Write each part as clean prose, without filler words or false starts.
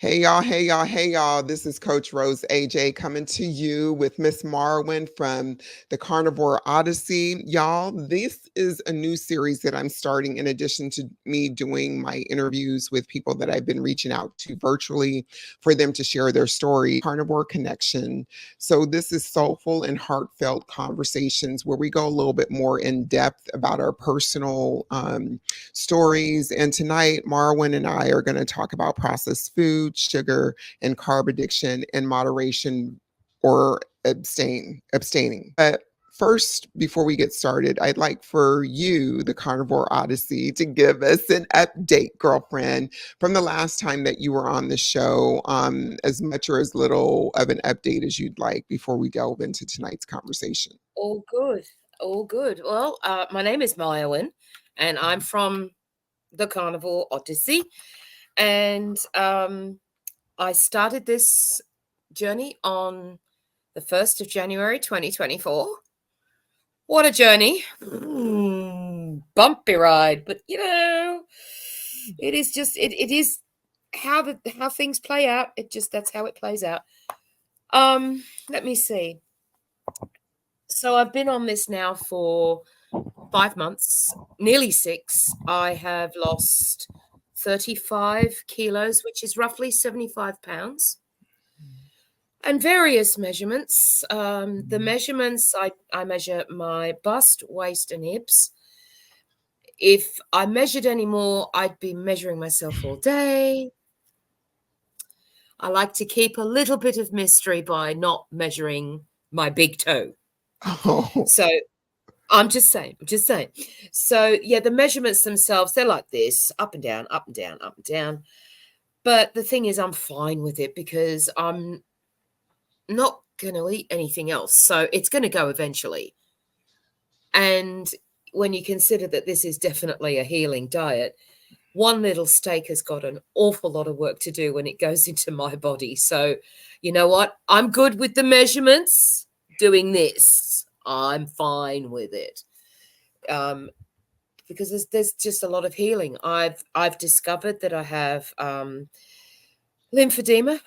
Hey y'all, hey y'all, hey y'all. This is Coach Rose AJ coming to you with Miss Mairwynn from the Carnivore Odyssey. Y'all, this is a new series that I'm starting in addition to me doing my interviews with people that I've been reaching out to virtually for them to share their story. Carnivore Connection. So this is soulful and heartfelt conversations where we go a little bit more in depth about our personal stories. And tonight, Mairwynn and I are going to talk about processed food, sugar, and carb addiction in moderation or abstaining. But first, before we get started, I'd like for you, the Carnivore Odyssey, to give us an update, girlfriend, from the last time that you were on the show, as much or as little of an update as you'd like before we delve into tonight's conversation. All good. All good. Well, my name is Mairwynn, and I'm from the Carnivore Odyssey. And I started this journey on the 1st of January 2024. What a journey. Bumpy ride. But, it is just, it is how things play out. That's how it plays out. Let me see. So I've been on this now for 5 months, nearly 6. I have lost 35 kilos, which is roughly 75 pounds, and various measurements. The measurements, I measure my bust, waist, and hips. If I measured any more, I'd be measuring myself all day. I like to keep a little bit of mystery by not measuring my big toe. Oh, So I'm just saying. So, yeah, the measurements themselves, they're like this, up and down, up and down, up and down. But the thing is, I'm fine with it because I'm not going to eat anything else. So it's going to go eventually. And when you consider that this is definitely a healing diet, one little steak has got an awful lot of work to do when it goes into my body. So, you know what? I'm good with the measurements doing this. I'm fine with it. Because there's just a lot of healing. I've discovered that I have lipedema.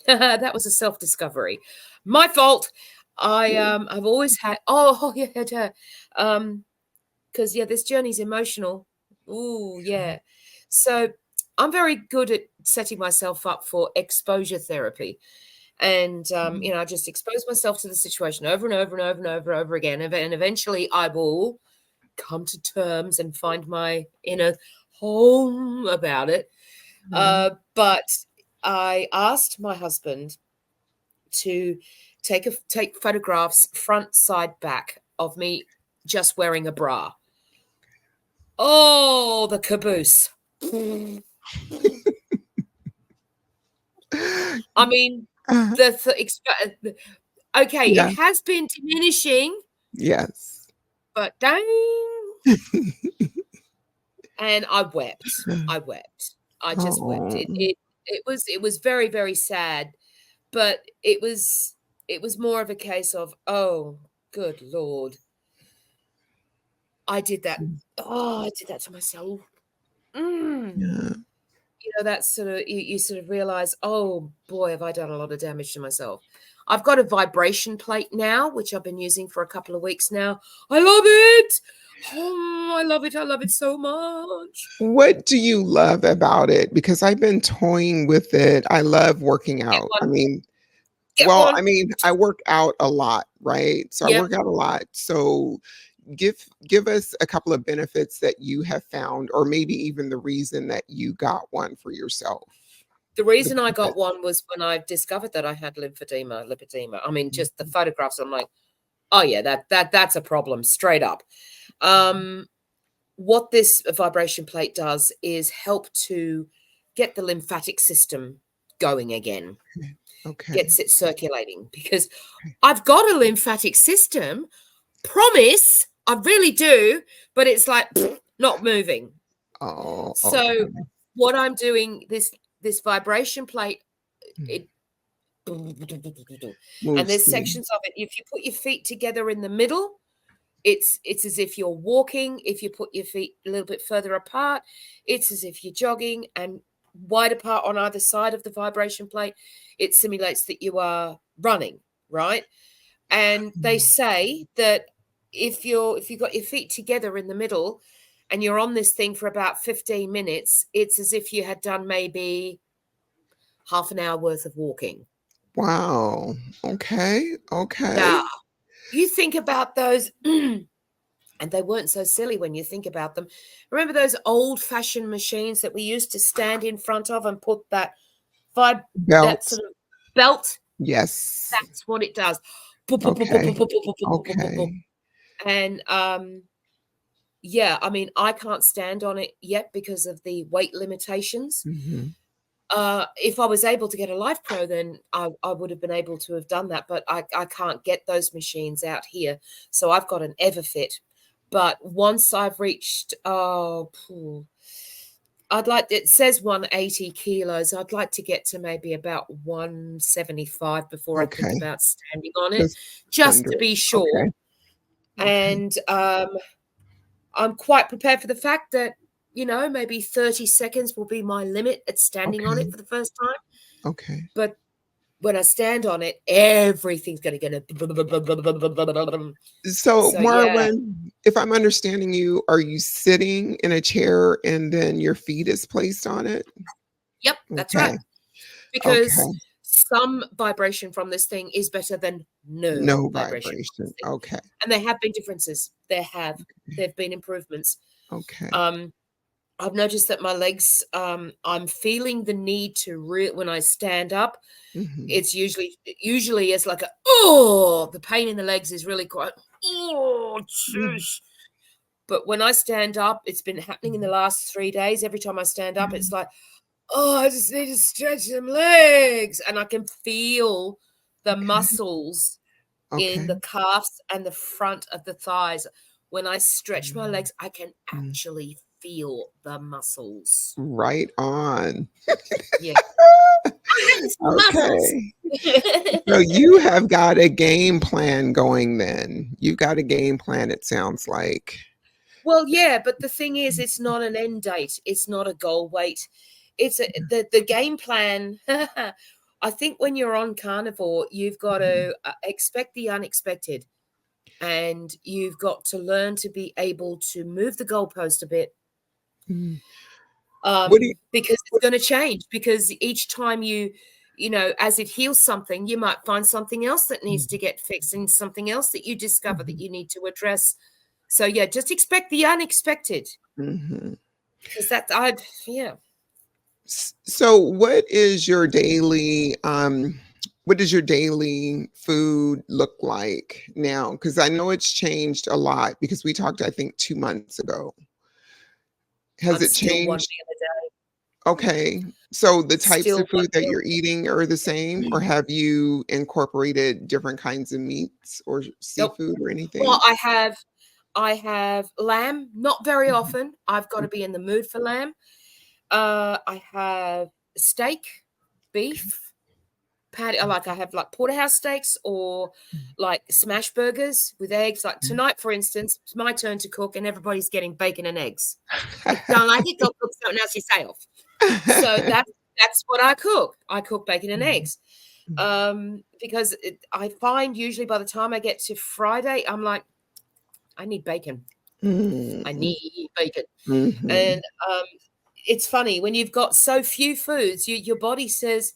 That was a self-discovery. My fault. I've always had yeah. Because this journey's emotional. Ooh, yeah. So I'm very good at setting myself up for exposure therapy. And I just expose myself to the situation over and over and over and over and over again. And eventually I will come to terms and find my inner home about it. But I asked my husband to take photographs front, side, back of me just wearing a bra. Oh, the caboose. I mean, okay, it yeah, has been diminishing, yes. but dang. And I wept. I just wept. Oh. It was very, very sad, but it was more of a case of, oh, good Lord. I did that. Oh, I did that to myself. Yeah. That's sort of you sort of realize, oh boy, have I done a lot of damage to myself. I've got a vibration plate now, which I've been using for a couple of weeks now. I love it. Oh, I love it. I love it so much. What do you love about it? Because I've been toying with it. I love working Get out. one. Get Well, one. I work out a lot, right? So I Yep. work out a lot. So give us a couple of benefits that you have found, or maybe even the reason that you got one for yourself. The The reason I got benefits. one was when I discovered that I had lipedema. I mean, just the photographs. I'm like, oh yeah, that's a problem straight up. What this vibration plate does is help to get the lymphatic system going again, Okay. gets it circulating, because I've got a lymphatic system, promise, I really do, but it's like not moving. Oh, So okay. what I'm doing, this vibration plate, it and Moves there's through. sections of it. If you put your feet together in the middle, it's as if you're walking. If you put your feet a little bit further apart, it's as if you're jogging. And wide apart on either side of the vibration plate, it simulates that you are running, right? And they say that if you've got your feet together in the middle and you're on this thing for about 15 minutes, it's as if you had done maybe half an hour worth of walking. Wow. Okay. Okay. Yeah. You think about those, and they weren't so silly when you think about them. Remember those old-fashioned machines that we used to stand in front of and put that that Belt. sort of belt? Yes. That's what it does. Boop, boop, boop, boop, Okay. boop, boop, boop, boop, boop, boop, boop, boop. Okay. And yeah, I mean, I can't stand on it yet because of the weight limitations. Mhm. If I was able to get a Life Pro, then I would have been able to have done that, but I can't get those machines out here. So I've got an EverFit. But once I've reached, I'd like, it says 180 kilos. I'd like to get to maybe about 175 before I think Okay. about standing on it, Just just under to it. be Okay. sure. Okay. And I'm quite prepared for the fact that, maybe 30 seconds will be my limit at standing on it Okay. for the first time. Okay. But when I stand on it, everything's going to go. So, So, yeah. Marlon, if I'm understanding you, are you sitting in a chair and then your feet is placed on it? Yep, that's right. Okay. Because Okay. some vibration from this thing is better than no No vibration from this vibration. thing. Okay. And there have been differences. There've been improvements. Okay. Um, I've noticed that my legs, I'm feeling the need to when I stand up. Mhm. It's usually it's like the pain in the legs is really quite, Mhm. shush. But when I stand up, it's been happening in the Mhm. last 3 days. Every time I stand up, it's Mhm. like, I just need to stretch them legs. And I can feel the Okay. muscles in the Okay. calves and the front of the thighs. When I stretch my Mm. legs, I can Mm. actually feel the muscles. Right on. Yeah. I have some muscles. Okay. So you have got a game plan going then. You've got a game plan, it sounds like. Well, yeah, but the thing is, it's not an end date. It's not a goal weight. It's the game plan. I think when you're on carnivore, you've got Mhm. to expect the unexpected, and you've got to learn to be able to move the goalpost a bit, Mhm. What do you because it's going to change. Because each time as it heals something, you might find something else that needs to Mhm. get fixed, and something else that you discover that Mhm. you need to address. So yeah, just expect the unexpected. Mhm. Because that I'd yeah. So what does your daily food look like now? Because I know it's changed a lot because we talked, I think, 2 months ago. Has I'm it still one changed? meal a day. Okay. So the types Still of one food that meal. you're eating are the same, or have you incorporated different kinds of meats or Nope. seafood or Well, anything? I have lamb, not very Mhm. often. I've got to be in the mood for lamb. I have steak, beef, patty. I have like porterhouse steaks or like smash burgers with eggs. Like tonight, for instance, it's my turn to cook, and everybody's getting bacon and eggs. If you don't like it, go cook something else yourself. So that's what I cook. I cook bacon and Mhm. eggs. Because I find usually by the time I get to Friday, I'm like, I need bacon. I Mhm. need bacon. And Mhm. it's funny when you've got so few foods, your body says,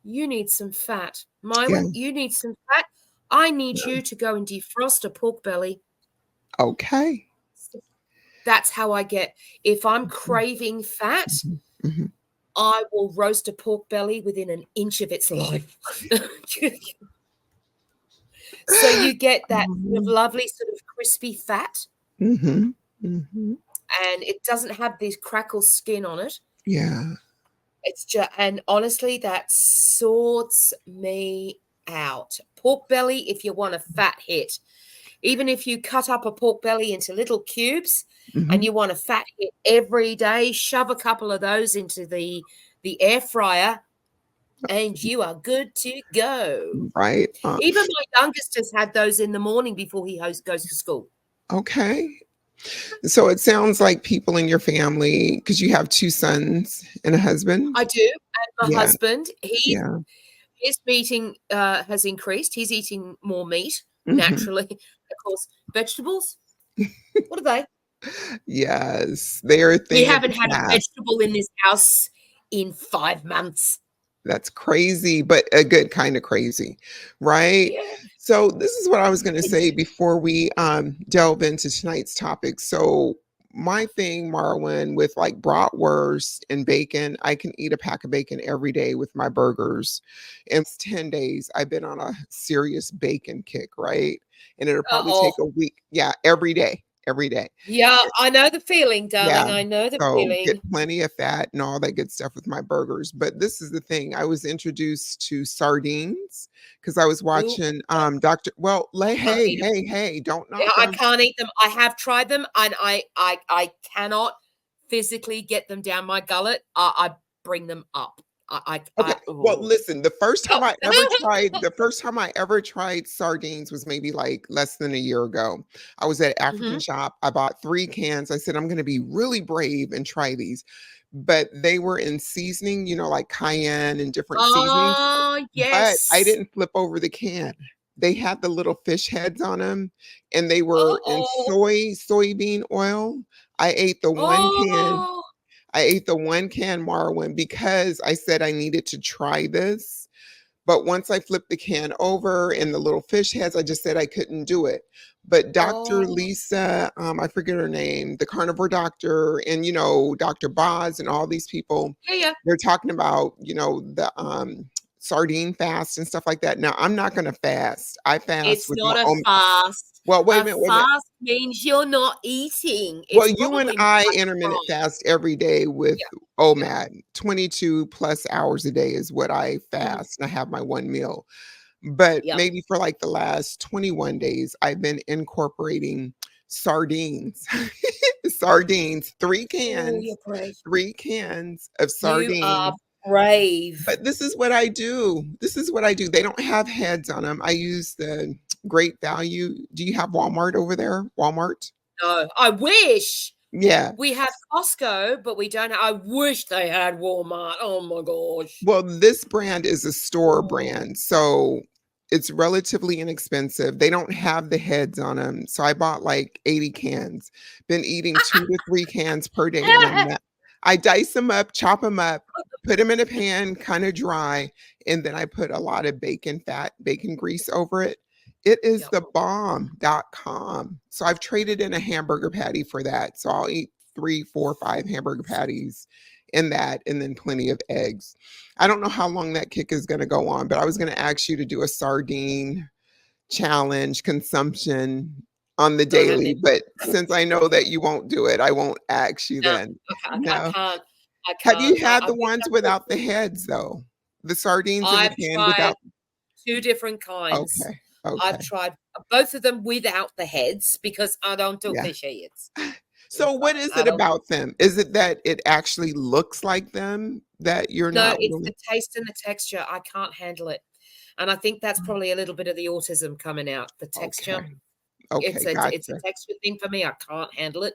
you need some fat. Yeah, Mairwynn, you need some fat. I need yeah. you to go and defrost a pork belly. Okay. That's how I get. If I'm Mhm. craving fat, Mhm. Mhm. I will roast a pork belly within an inch of its life. So you get that sort of Um, lovely sort of crispy fat, mhm. Mhm. and it doesn't have this crackle skin on it. Yeah. It's just, and honestly, that sorts me out. Pork belly, if you want a fat hit, even if you cut up a pork belly into little cubes and Mhm. you want a fat hit every day, shove a couple of those into the air fryer, and you are good to go. Right. Even my youngest has had those in the morning before he goes to school. Okay. So it sounds like people in your family, because you have 2 sons and a husband? I do, and my Yeah, husband, yeah. his eating, has increased. He's eating more meat Mhm. naturally. Of course, vegetables, what are they? Yes, they're a We thing of the haven't had a past. vegetable in this house in 5 months. That's crazy, but a good kind of crazy, right? Yeah. So this is what I was gonna It's say before we, delve into tonight's topic. So my thing, Marwin, with, like, bratwurst and bacon, I can eat a pack of bacon every day with my burgers. In 10 days, I've been on a serious bacon kick, right? And it'll probably uh-oh. take a week. Yeah, every day, every day. Yeah, I know the feeling, darling. Yeah. I know the So get feeling. plenty of fat and all that good stuff with my burgers. But this is the thing. I was introduced to sardines because I was Ooh, watching Dr. Well, I can't hey, eat them. hey, hey, don't Yeah, knock I them. can't eat them. I have tried them, and I cannot physically get them down my gullet. I bring them up. Okay. Well, oh. listen, Oh. the first time I ever tried sardines was maybe like less than a year ago. I was at African Mhm. shop. I bought 3 cans. I said, I'm going to be really brave and try these. But they were in seasoning, like cayenne and different seasonings. Oh, But I yes. didn't flip over the can. They had the little fish heads on them, and they were in Uh-oh. soybean oil. I ate the 1 can. Oh. I ate the 1 can Marwin because I said I needed to try this. But once I flipped the can over and the little fish heads, I just said I couldn't do it. But Dr. Oh. Lisa, I forget her name, the carnivore doctor, and Dr. Boz and all these people, Yeah, yeah. they're talking about, the sardine fast and stuff like that. Now, I'm not gonna fast. I fast It's with my not a own. fast. Well, wait a A minute, wait a minute. fast means you're not eating. Well, It's you and probably more I like a intermittent fry. fast every day with Yeah, yeah. OMAD. 22 plus hours a day is what I Mhm. fast, and I have my 1 meal. But Yep. maybe for like the last 21 days, I've been incorporating sardines. Sardines, 3 Oh, cans, you're brave. 3 cans of You are sardines. brave. But this is what I do. This is what I do. They don't have heads on them. I use the Great Value. Do you have Walmart over there? Walmart? No, I wish. Yeah. We have Costco, but we don't I wish they had Walmart. Oh my gosh. Well, this brand is a store Oh. brand, so it's relatively inexpensive. They don't have the heads on them, so I bought like 80 cans. Been eating 2 to 3 cans per day, and I dice them up, chop them up, put them in a pan, kinda dry, and then I put a lot of bacon fat, bacon grease over it. It is Yep. the bomb.com. So I've traded in a hamburger patty for that, so I'll eat 3, 4, 5 hamburger patties in that, and then plenty of eggs. I don't know how long that kick is gonna go on, but I was gonna ask you to do a sardine challenge consumption on the Don't have daily, any. but since I know that you won't do it, I won't ask you No, then. I No. can't. I Have you can't. had I the wish ones I could. without the heads, though? The sardines in the I've can tried without. 2 different kinds. Okay, I've okay, tried both of them without the heads because I don't do yeah. fish heads. So what is I it don't. about them? Is it that it actually looks like them that you're No, not it's the willing. taste and the texture. I can't handle it. And I think that's probably a little bit of the autism coming out, the texture. Okay, okay, It's a gotcha. texture thing for me. I can't handle it.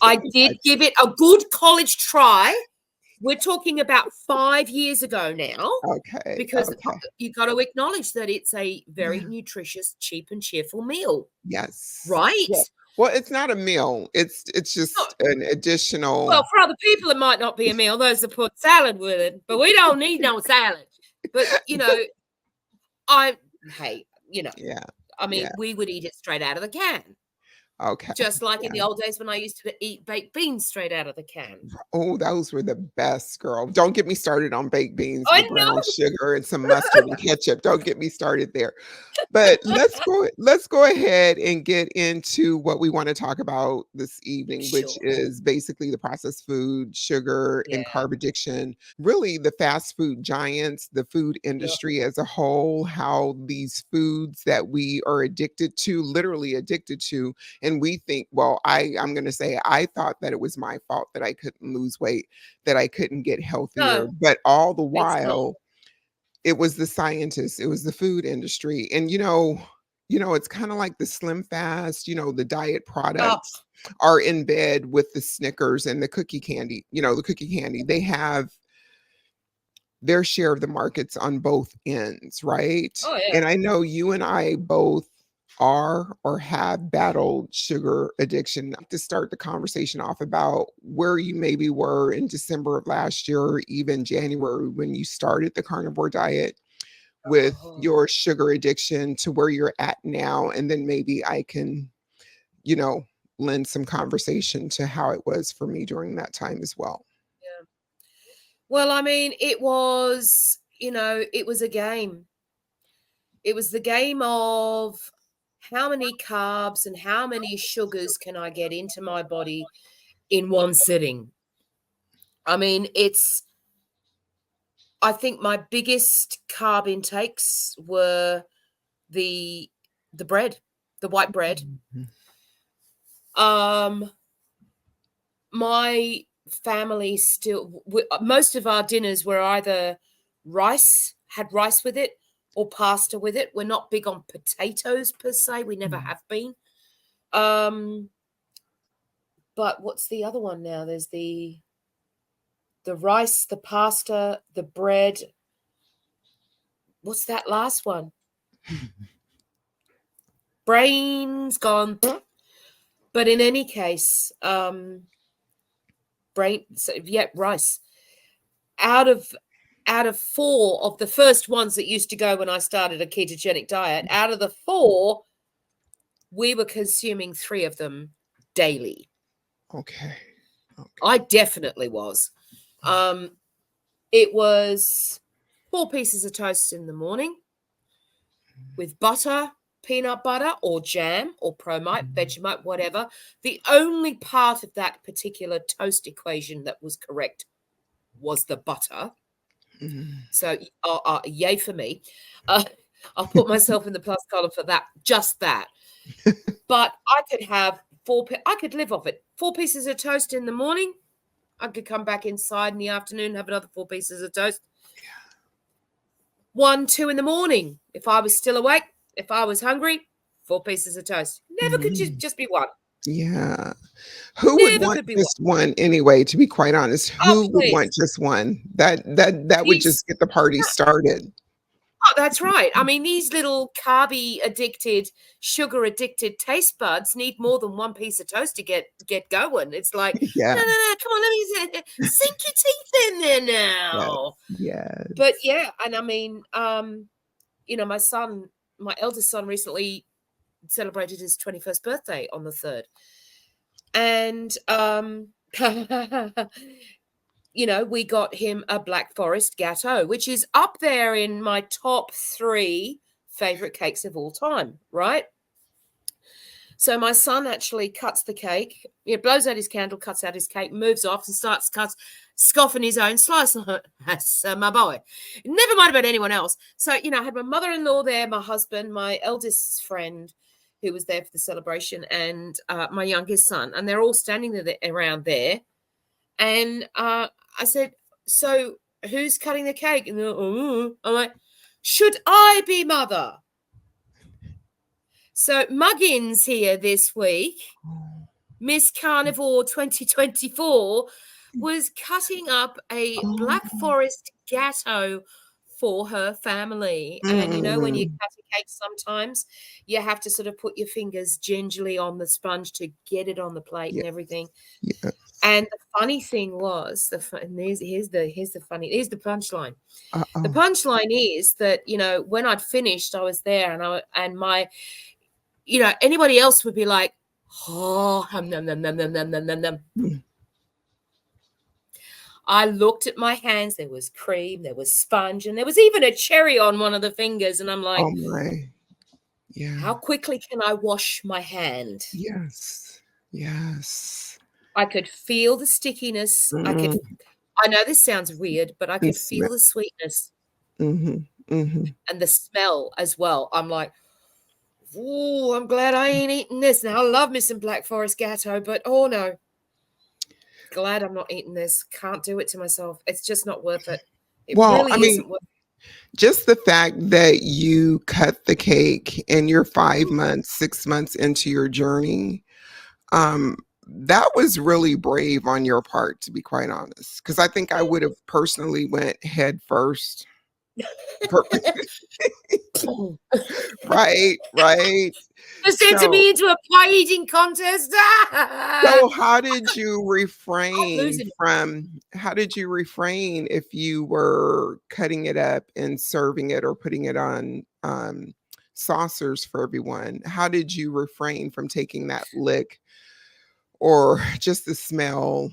I did Gotcha. give it a good college try. We're talking about 5 years ago now, Okay, because okay. you got to acknowledge that it's a very Yeah. nutritious, cheap and cheerful meal, Yes. right? Well, it's not a meal. It's No, just an additional. well, for other people, it might not be a meal. Those that put salad with it, but we don't need no salad. But I hey, Yeah, I mean, yeah. we would eat it straight out of the can, Okay. just like in Yeah. the old days when I used to eat baked beans straight out of the can. Oh, those were the best, girl. Don't get me started on baked beans I with know. brown sugar and some mustard and ketchup. Don't get me started there. But let's go ahead and get into what we want to talk about this evening, which Sure. is basically the processed food, sugar, Yeah. and carb addiction. Really the fast food giants, the food Yeah. industry as a whole, how these foods that we are addicted to, literally addicted to, and we think, well, I'm going to say I thought that it was my fault that I couldn't lose weight, that I couldn't get healthier, No, but all the it's not. while it was the scientists, it was the food industry. And it's kind of like the Slim Fast, the diet Oh, products are in bed with the Snickers and the cookie candy, the cookie candy. They have their share of the markets on both ends, right? oh yeah. And I know you and I both are or have battled sugar addiction. To start the conversation off about where you maybe were in December of last year, or even January when you started the carnivore diet with Oh, your sugar addiction to where you're at now. And then maybe I can, you know, lend some conversation to how it was for me during that time as well. yeah. Well, I mean, it was, it was a game. It was the game of how many carbs and how many sugars can I get into my body in one sitting. I mean, I think my biggest carb intakes were the the bread, the white bread. Mhm. Um, my family still, most of our dinners were either had rice with it, or pasta with it. We're not big on potatoes per se. We never have been. Um, but what's the other one now? There's the rice, the pasta, the bread. What's that last one? Brain's gone. But in any case, rice. Out of out of four of the first ones that used to go when I started a ketogenic diet, out of the four, we were consuming three of them daily. Okay. Okay. I definitely was. It was 4 pieces of toast in the morning with butter, peanut butter, or jam, or Promite, Vegemite, whatever. The only part of that particular toast equation that was correct was the butter. Mm. So, yay for me. I'll put myself in the plus column for that, just that. But I could have I could live off it. 4 pieces of toast in the morning. I could come back inside in the afternoon, have another 4 pieces of toast. 1, 2 in the morning. If I was still awake, if I was hungry, 4 pieces of toast. Never could Mm. just be one. Yeah. Who would Never want could be one. just one anyway, to be quite honest? Oh, Who would want please. just one? That would These just get the party started. Oh, that's right. I mean, these little carby addicted, sugar addicted taste buds need more than one piece of toast to get going. It's like, no, Yeah. no, no, come on, let me sink your teeth in there Yes. now. But Yes. yeah, and I mean, my eldest son recently celebrated his 21st birthday on the 3rd. And we got him a Black Forest Gâteau, which is up there in my top 3 favorite cakes of all time, right? So my son actually cuts the cake, blows out his candle, cuts out his cake, moves off and starts scoffing his own slice. That's my boy. Never mind about anyone else. So, I had my mother-in-law there, my husband, my eldest friend who was there for the celebration, and my youngest son, and they're all standing there around there. And I said, so who's cutting the cake? And I'm like, should I be mother? So Muggins here this week, Miss Carnivore 2024, was cutting up a Black Oh. Forest Gâteau for her family. And when you Mm. cut a cake, sometimes you have to sort of put your fingers gingerly on the sponge to get it on the plate Yeah. and everything. Yes. And the funny thing was, here's the punchline. The Uh-oh. punchline is that, when I'd finished, I was there, and my, anybody else would be like, oh, hum, num, num, num, num, num, num, num, num. Mm. I looked at my hands. There was cream, there was sponge, and there was even a cherry on one of the fingers. And I'm like, Oh my. Yeah. how quickly can I wash my hand? Yes. Yes. I could feel the stickiness. Mm. I know this sounds weird, but I And could smell. feel the sweetness Mhm. Mhm. and the smell as well. I'm like, oh, I'm glad I ain't eating this. Now, I love me some Black Forest Gâteau, but oh no, glad I'm not eating this. Can't do it to myself. It's just not worth it. It Well, I really mean, isn't worth it. Just the fact that you cut the cake and you're 5 months, 6 months into your journey, um, that was really brave on your part, to be quite honest. Because I think I would have personally went head first. Per- right, right. Just enter So, me into a pie eating contest. so how did you I'm refrain losing it. from? How did you refrain if you were cutting it up and serving it or putting it on saucers for everyone? How did you refrain from taking that lick or just the smell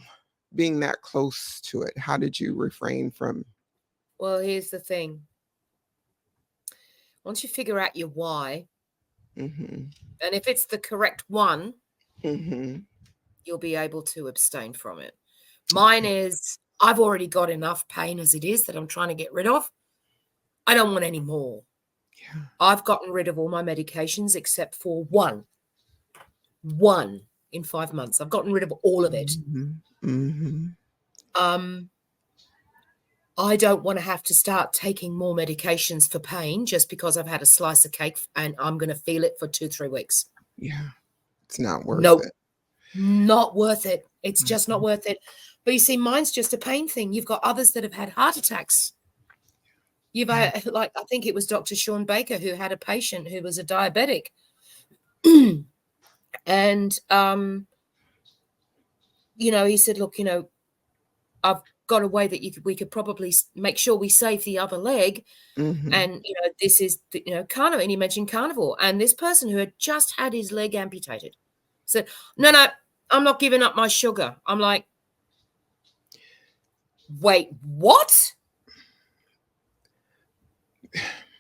being that close to it? How did you refrain from? Well, here's the thing. Once you figure out your why, Mhm. and if it's the correct one, Mhm. you'll be able to abstain from it. Mine is I've already got enough pain as it is that I'm trying to get rid of. I don't want any more. Yeah. I've gotten rid of all my medications except for one. One in 5 months. I've gotten rid of all of it. Mhm. Mhm. Um, I don't want to have to start taking more medications for pain just because I've had a slice of cake and I'm going to feel it for 2, 3 weeks. Yeah. It's not worth Nope, it. not worth it. It's just not Mhm. worth it. But you see, mine's just a pain thing. You've got others that have had heart attacks. You've Yeah. like I think it was Dr. Sean Baker who had a patient who was a diabetic, and he said, "Look, I've got a way that we could probably make sure we save the other leg, Mhm. and this is carnivore." And he mentioned carnivore, and this person who had just had his leg amputated said, "No, no, I'm not giving up my sugar." I'm like, "Wait, what?"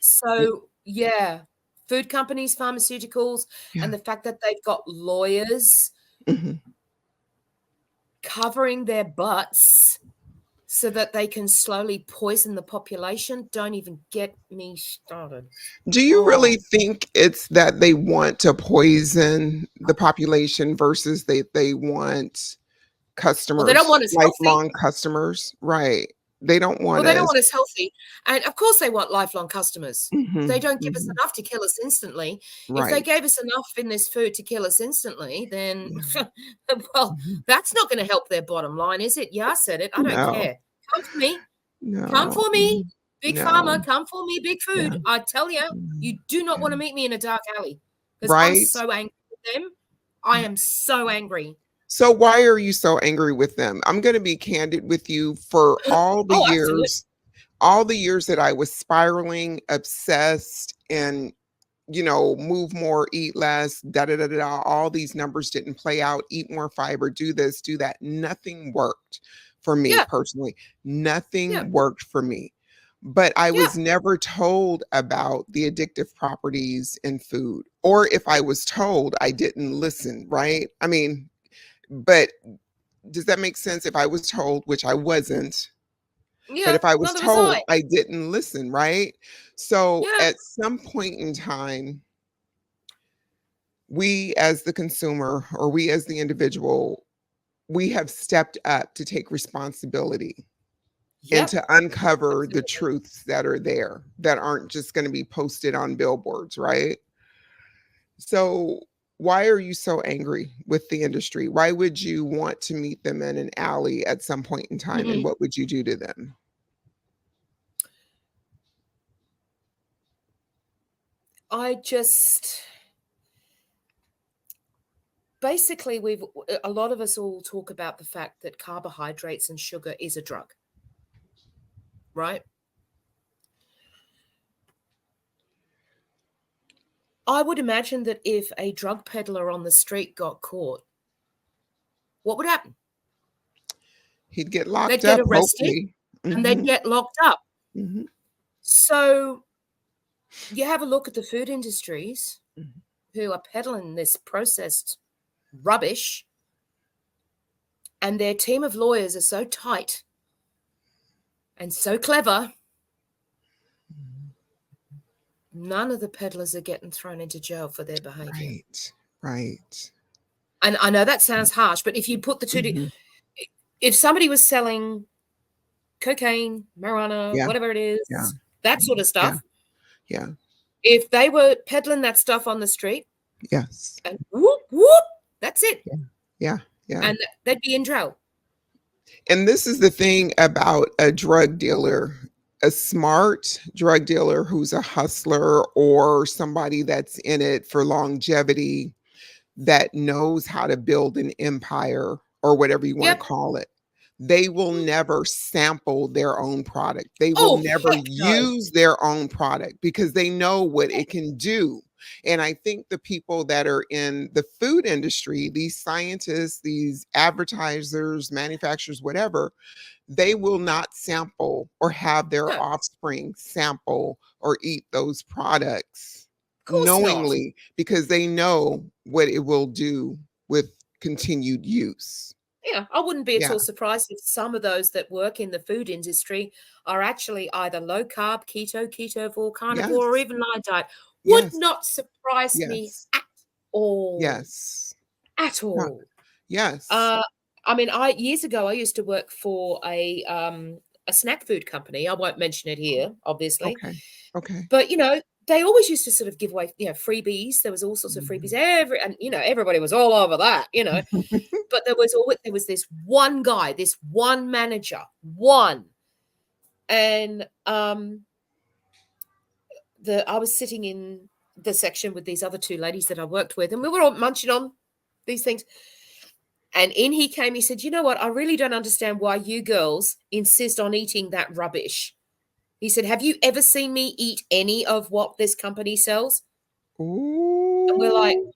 So, yeah, food companies, pharmaceuticals, Yeah. and the fact that they've got lawyers Mhm. covering their butts so that they can slowly poison the population. Don't even get me started. Do you Oh, really think it's that they want to poison the population versus they want well, they don't customers, want us healthy. lifelong customers? Right. They don't Well, want they don't us. want us healthy. And of course, they want lifelong customers. They Mhm. don't give us Mhm. enough to kill us instantly. If they Right. gave us enough in this food to kill us instantly, then, Yeah. well, Mhm. that's not going to help their bottom line, is it? Yeah, I said it. I don't No. care. Come for me. Come No. for me. Mhm. Big No. pharma, come for me, big Yeah. food. I tell you, Mm. you do not Yeah. want to meet me in a dark alley because I'm Right? so angry with them. I Yeah. am so angry. So why are you so angry with them? I'm going to be candid with you. For Oh, absolutely. all the years that I was spiraling, obsessed, and move more, eat less, da da da da, da, all these numbers didn't play out. Eat more fiber, do this, do that. Nothing worked for me Yeah, personally. yeah, Nothing worked for me. But I yeah, was never told about the addictive properties in food. Or if I was told, I didn't listen, right? I mean, but does that make sense? If I was told, which I wasn't, but yeah. if I was Neither was I. told, I didn't listen, right? So Yeah, at some point in time, we as the consumer or we as the individual, we have stepped up to take responsibility and yep, to uncover the absolutely. truths that are there that aren't just going to be posted on billboards, right? So, why are you so angry with the industry? Why would you want to meet them in an alley at some point in time? And Mhm. what would you do to them? I just basically we've a lot of us all talk about the fact that carbohydrates and sugar is a drug, right? I would imagine that if a drug peddler on the street got caught, what would happen? He'd get They'd locked get up, arrested hopefully. and they'd Hmm. get locked up. Hmm. So you have a look at the food industries Hmm. who are peddling this processed rubbish, and their team of lawyers are so tight and so clever, none of the peddlers are getting thrown into jail for their behavior. Right, right. And I know that sounds harsh, but if you put the two, Hmm. if somebody was selling cocaine, marijuana, Yeah, whatever it yeah, is, that sort of Yeah. stuff. Yeah. If they were peddling that stuff on the street Yes. and whoop, whoop, that's it. Yeah. Yeah. Yeah. And they'd be in jail. And this is the thing about a drug dealer, a smart drug dealer who's a hustler or somebody that's in it for longevity that knows how to build an empire or whatever you want to Yep. call it. They will never sample their own product. They will Oh, never heck no. use their own product because they know what it can do. And I think the people that are in the food industry, these scientists, these advertisers, manufacturers, whatever, they will not sample or have their No, of offspring sample or eat those products course not. knowingly because they know what it will do with continued use. Yeah, I wouldn't be at Yeah. all surprised if some of those that work in the food industry are actually either low carb, keto, ketovore, carnivore, or Yes. even light diet. Would Yes. not surprise me Yes. at all. Yes. At Yeah. all. Yes. Uh, I mean, I years ago I used to work for a snack food company. I won't mention it here, obviously, Okay. Okay. but they always used to sort of give away freebies. There was all sorts of freebies. Mhm. And everybody was all over that. But there was this one guy, this one manager, one, and I was sitting in the section with these other two ladies that I worked with, and we were all munching on these things. And in he came, he said, "You know what? I really don't understand why you girls insist on eating that rubbish." He said, "Have you ever seen me eat any of what this company sells?" And we're like, Ooh.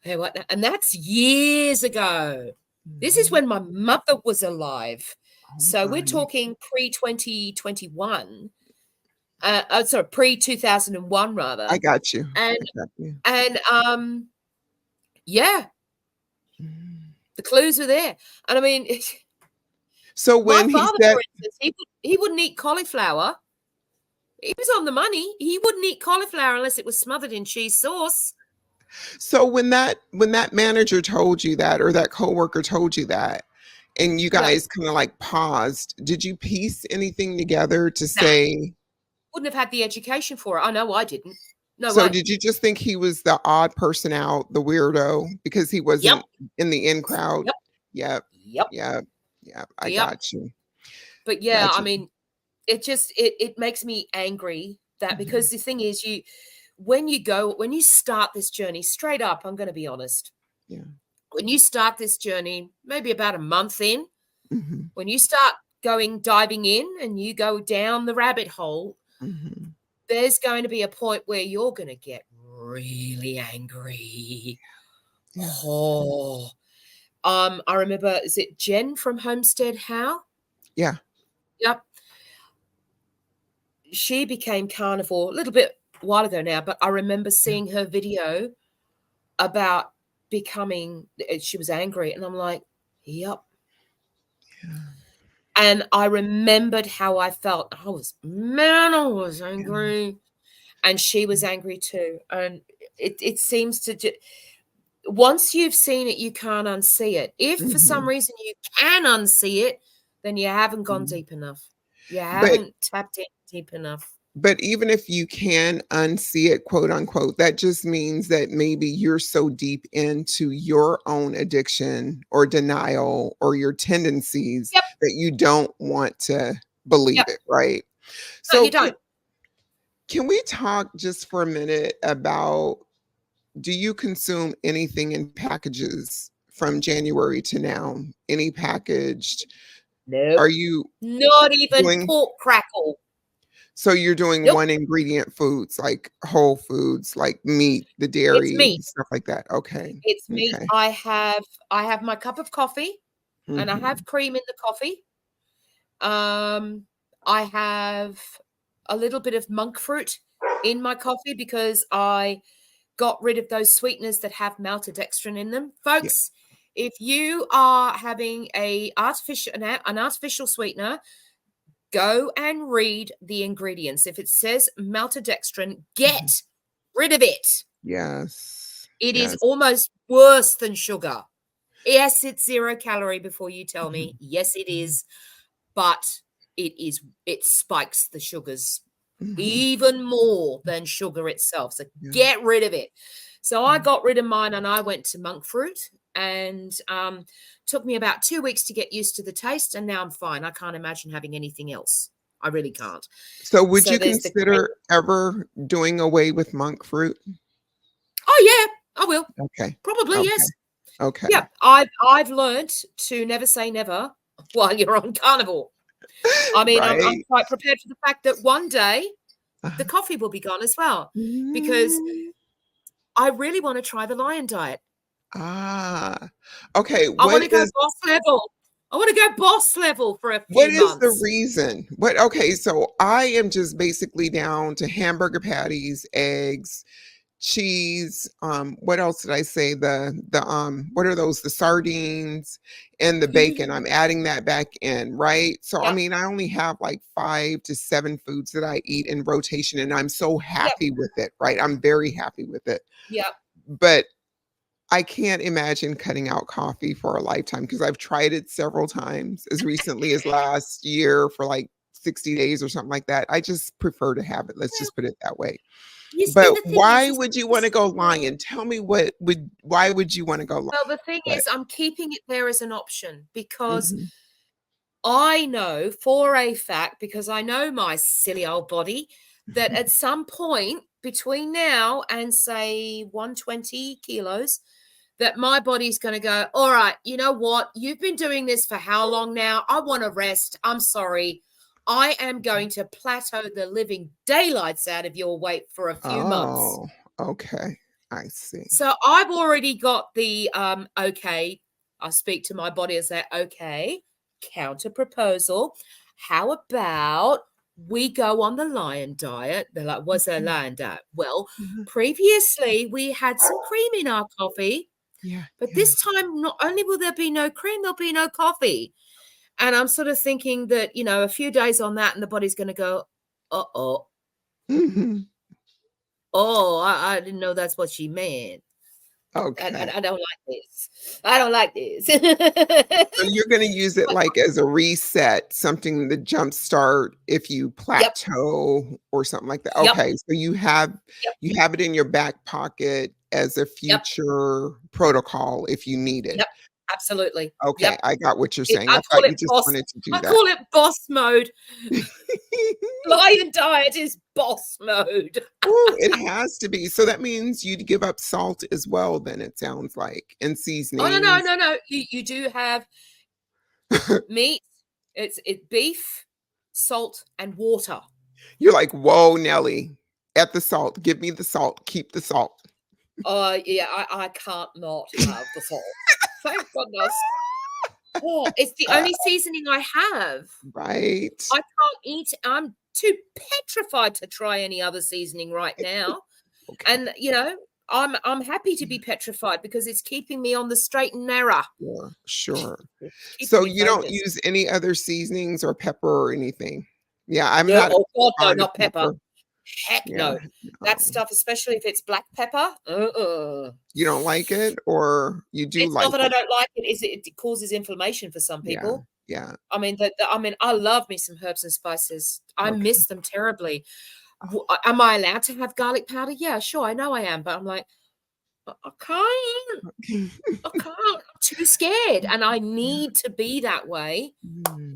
"Hey, what?" And that's years ago. This is Mhm. when my mother was alive. Oh So we're my. talking pre 2021. Sorry, pre 2001 I rather. got you. And I got you. and yeah, Mhm. the clues are there. And I mean, So my when he father, said for instance, he wouldn't eat cauliflower. He was on the money. He wouldn't eat cauliflower unless it was smothered in cheese sauce. so when that manager told you that or that coworker told you that and you Yep. guys kind of like paused, did you piece anything together to Nah, say, wouldn't have had the education for it. I know I didn't. No so way. did you just think he was the odd person out, the weirdo, because he Yep. wasn't in the in crowd? Yep. Yep. Yep. Yep. Yep. I Yep. got you. But yeah, Got I you. mean, it makes me angry that Mhm. because the thing is when you start this journey, straight up, I'm going to be honest. Yeah. When you start this journey, maybe about a month in, Mhm. when you start diving in and you go down the rabbit hole, Mhm. there's going to be a point where you're going to get really angry. Yeah. Oh, I remember, is it Jen from Homestead How? Yeah. Yep. She became carnivore a little bit while ago now, but I remember Yeah. seeing her video about becoming, she was angry. And I'm like, yep. Yeah. And I remembered how I felt. I was Yeah. angry. And she was angry too. And it seems to once you've seen it, you can't unsee it. If for some Mhm. reason you can unsee it, then you haven't gone Mhm. deep enough. You But haven't tapped in deep enough. But even if you can unsee it, quote unquote, that just means that maybe you're so deep into your own addiction or denial or your tendencies Yep. that you don't want to believe Yep. it, right? No, So you don't. can we talk just for a minute about, do you consume anything in packages from January to now? Any packaged? Nope. Are you Not even doing pork crackle. So you're doing Nope. one ingredient foods, like whole foods, like meat, the It's dairy, meat. stuff like that. Okay. It's meat. Okay. I have my cup of coffee and I Mhm. have cream in the coffee. I have a little bit of monk fruit in my coffee because I got rid of those sweeteners that have maltodextrin in them. Yeah. Folks, if you are having an artificial sweetener, go and read the ingredients. If it says maltodextrin, Mhm. get rid of it. Yes. It is Yes. almost worse than sugar. Yes, it's 0 calorie before you tell me. Mhm. Yes, it Mhm. is. But it spikes the sugars Mhm. even more than sugar itself. So Yeah. get rid of it. So I Yeah. got rid of mine and I went to monk fruit, and took me about 2 weeks to get used to the taste. And now I'm fine. I can't imagine having anything else. I really can't. So would So you there's the cream. consider ever doing away with monk fruit? Oh yeah, I will. Okay. Probably Okay. yes. Okay. Yeah, I've learned to never say never while you're on carnivore. I mean, I'm Right. quite prepared for the fact that one day the Uh-huh. coffee will be gone as well, because Mm. I really want to try the lion diet. Ah. Okay, I want to go boss level. I want to go boss level for a what few is the months. reason? What Okay, so I am just basically down to hamburger patties, eggs, cheese, what else did I say? What are those? The sardines and the bacon. I'm adding that back in, right? So I Yep, mean, I only have like 5 to 7 foods that I eat in rotation and I'm so yep, happy with it, right? I'm very happy with it. yep. But I can't imagine cutting out coffee for a lifetime because I've tried it several times as recently as last year for like 60 days or something like that. I just prefer to have it. Let's Well, just put it that way. you see, But the thing is, why would you wanna go lion? Tell me why would you wanna go lion? well, the thing What? is, I'm keeping it there as an option because Mhm. I know for a fact, because I know my silly old body, that at some point between now and say 120 kilos, that my body's going to go, all right, you know what? You've been doing this for how long now? I want to rest. I'm sorry. I am going to plateau the living daylights out of your weight for a few months. Oh, okay. I see. So I've already got the okay. I speak to my body and say, okay, counter proposal. How about we go on the lion diet? They're like, what's a Mhm, lion diet? Well, mhm. previously we had some cream in our coffee, Yeah, but yeah. this time not only will there be no cream, there'll be no coffee. And I'm sort of thinking that, a few days on that and the body's going to go, uh-oh, Mhm. I didn't know that's what she meant. Okay. I don't like this. I don't like this. So you're gonna use it But like as a reset, something to jumpstart if you yep, plateau or something like that. yep, Okay, so yep, you have it in your back pocket as a yep, future protocol if you need it. yep, absolutely. Okay, Yep. I got what you're It saying. I thought you just wanted to do I that. call it boss mode. Lion diet is boss mode. Ooh, it has to be. So that means you'd give up salt as well then, it sounds like, and Oh, no, no, seasonings. no, no. You do have meat, it's beef, salt, and water. You're like, "Whoa, Nelly, at the salt. Give me the salt. Keep the salt." Yeah, I can't not have the salt. Thank goodness. Oh, it's the only seasoning I have. Right. I can't eat. I'm too petrified to try any other seasoning right now. Okay. And I'm happy to be petrified because it's keeping me on the straight and narrow. Sure, sure. It's keeping So me you don't focused. use any other seasonings or pepper or anything? Yeah, I'm No, not oh God, no, fond of not pepper. pepper. Heck Yeah, no. That no. stuff, especially if it's black pepper. You don't like it or you do It's not like that I it? don't like it. Is it causes inflammation for some Yeah, people. yeah. I mean, I mean, I love me some herbs and spices. I Okay. miss them terribly. Am I allowed to have garlic powder? Yeah, sure. I know I am, but I'm like, I can't. I can't. I'm too scared, and I Yeah. need to be that way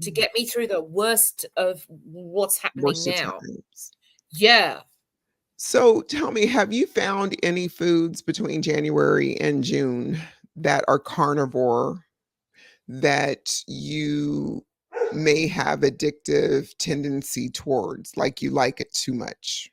to Mm. get me through the worst of what's happening Worst of now. times. Yeah. So tell me, have you found any foods between January and June that are carnivore that you may have addictive tendency towards, like you like it too much?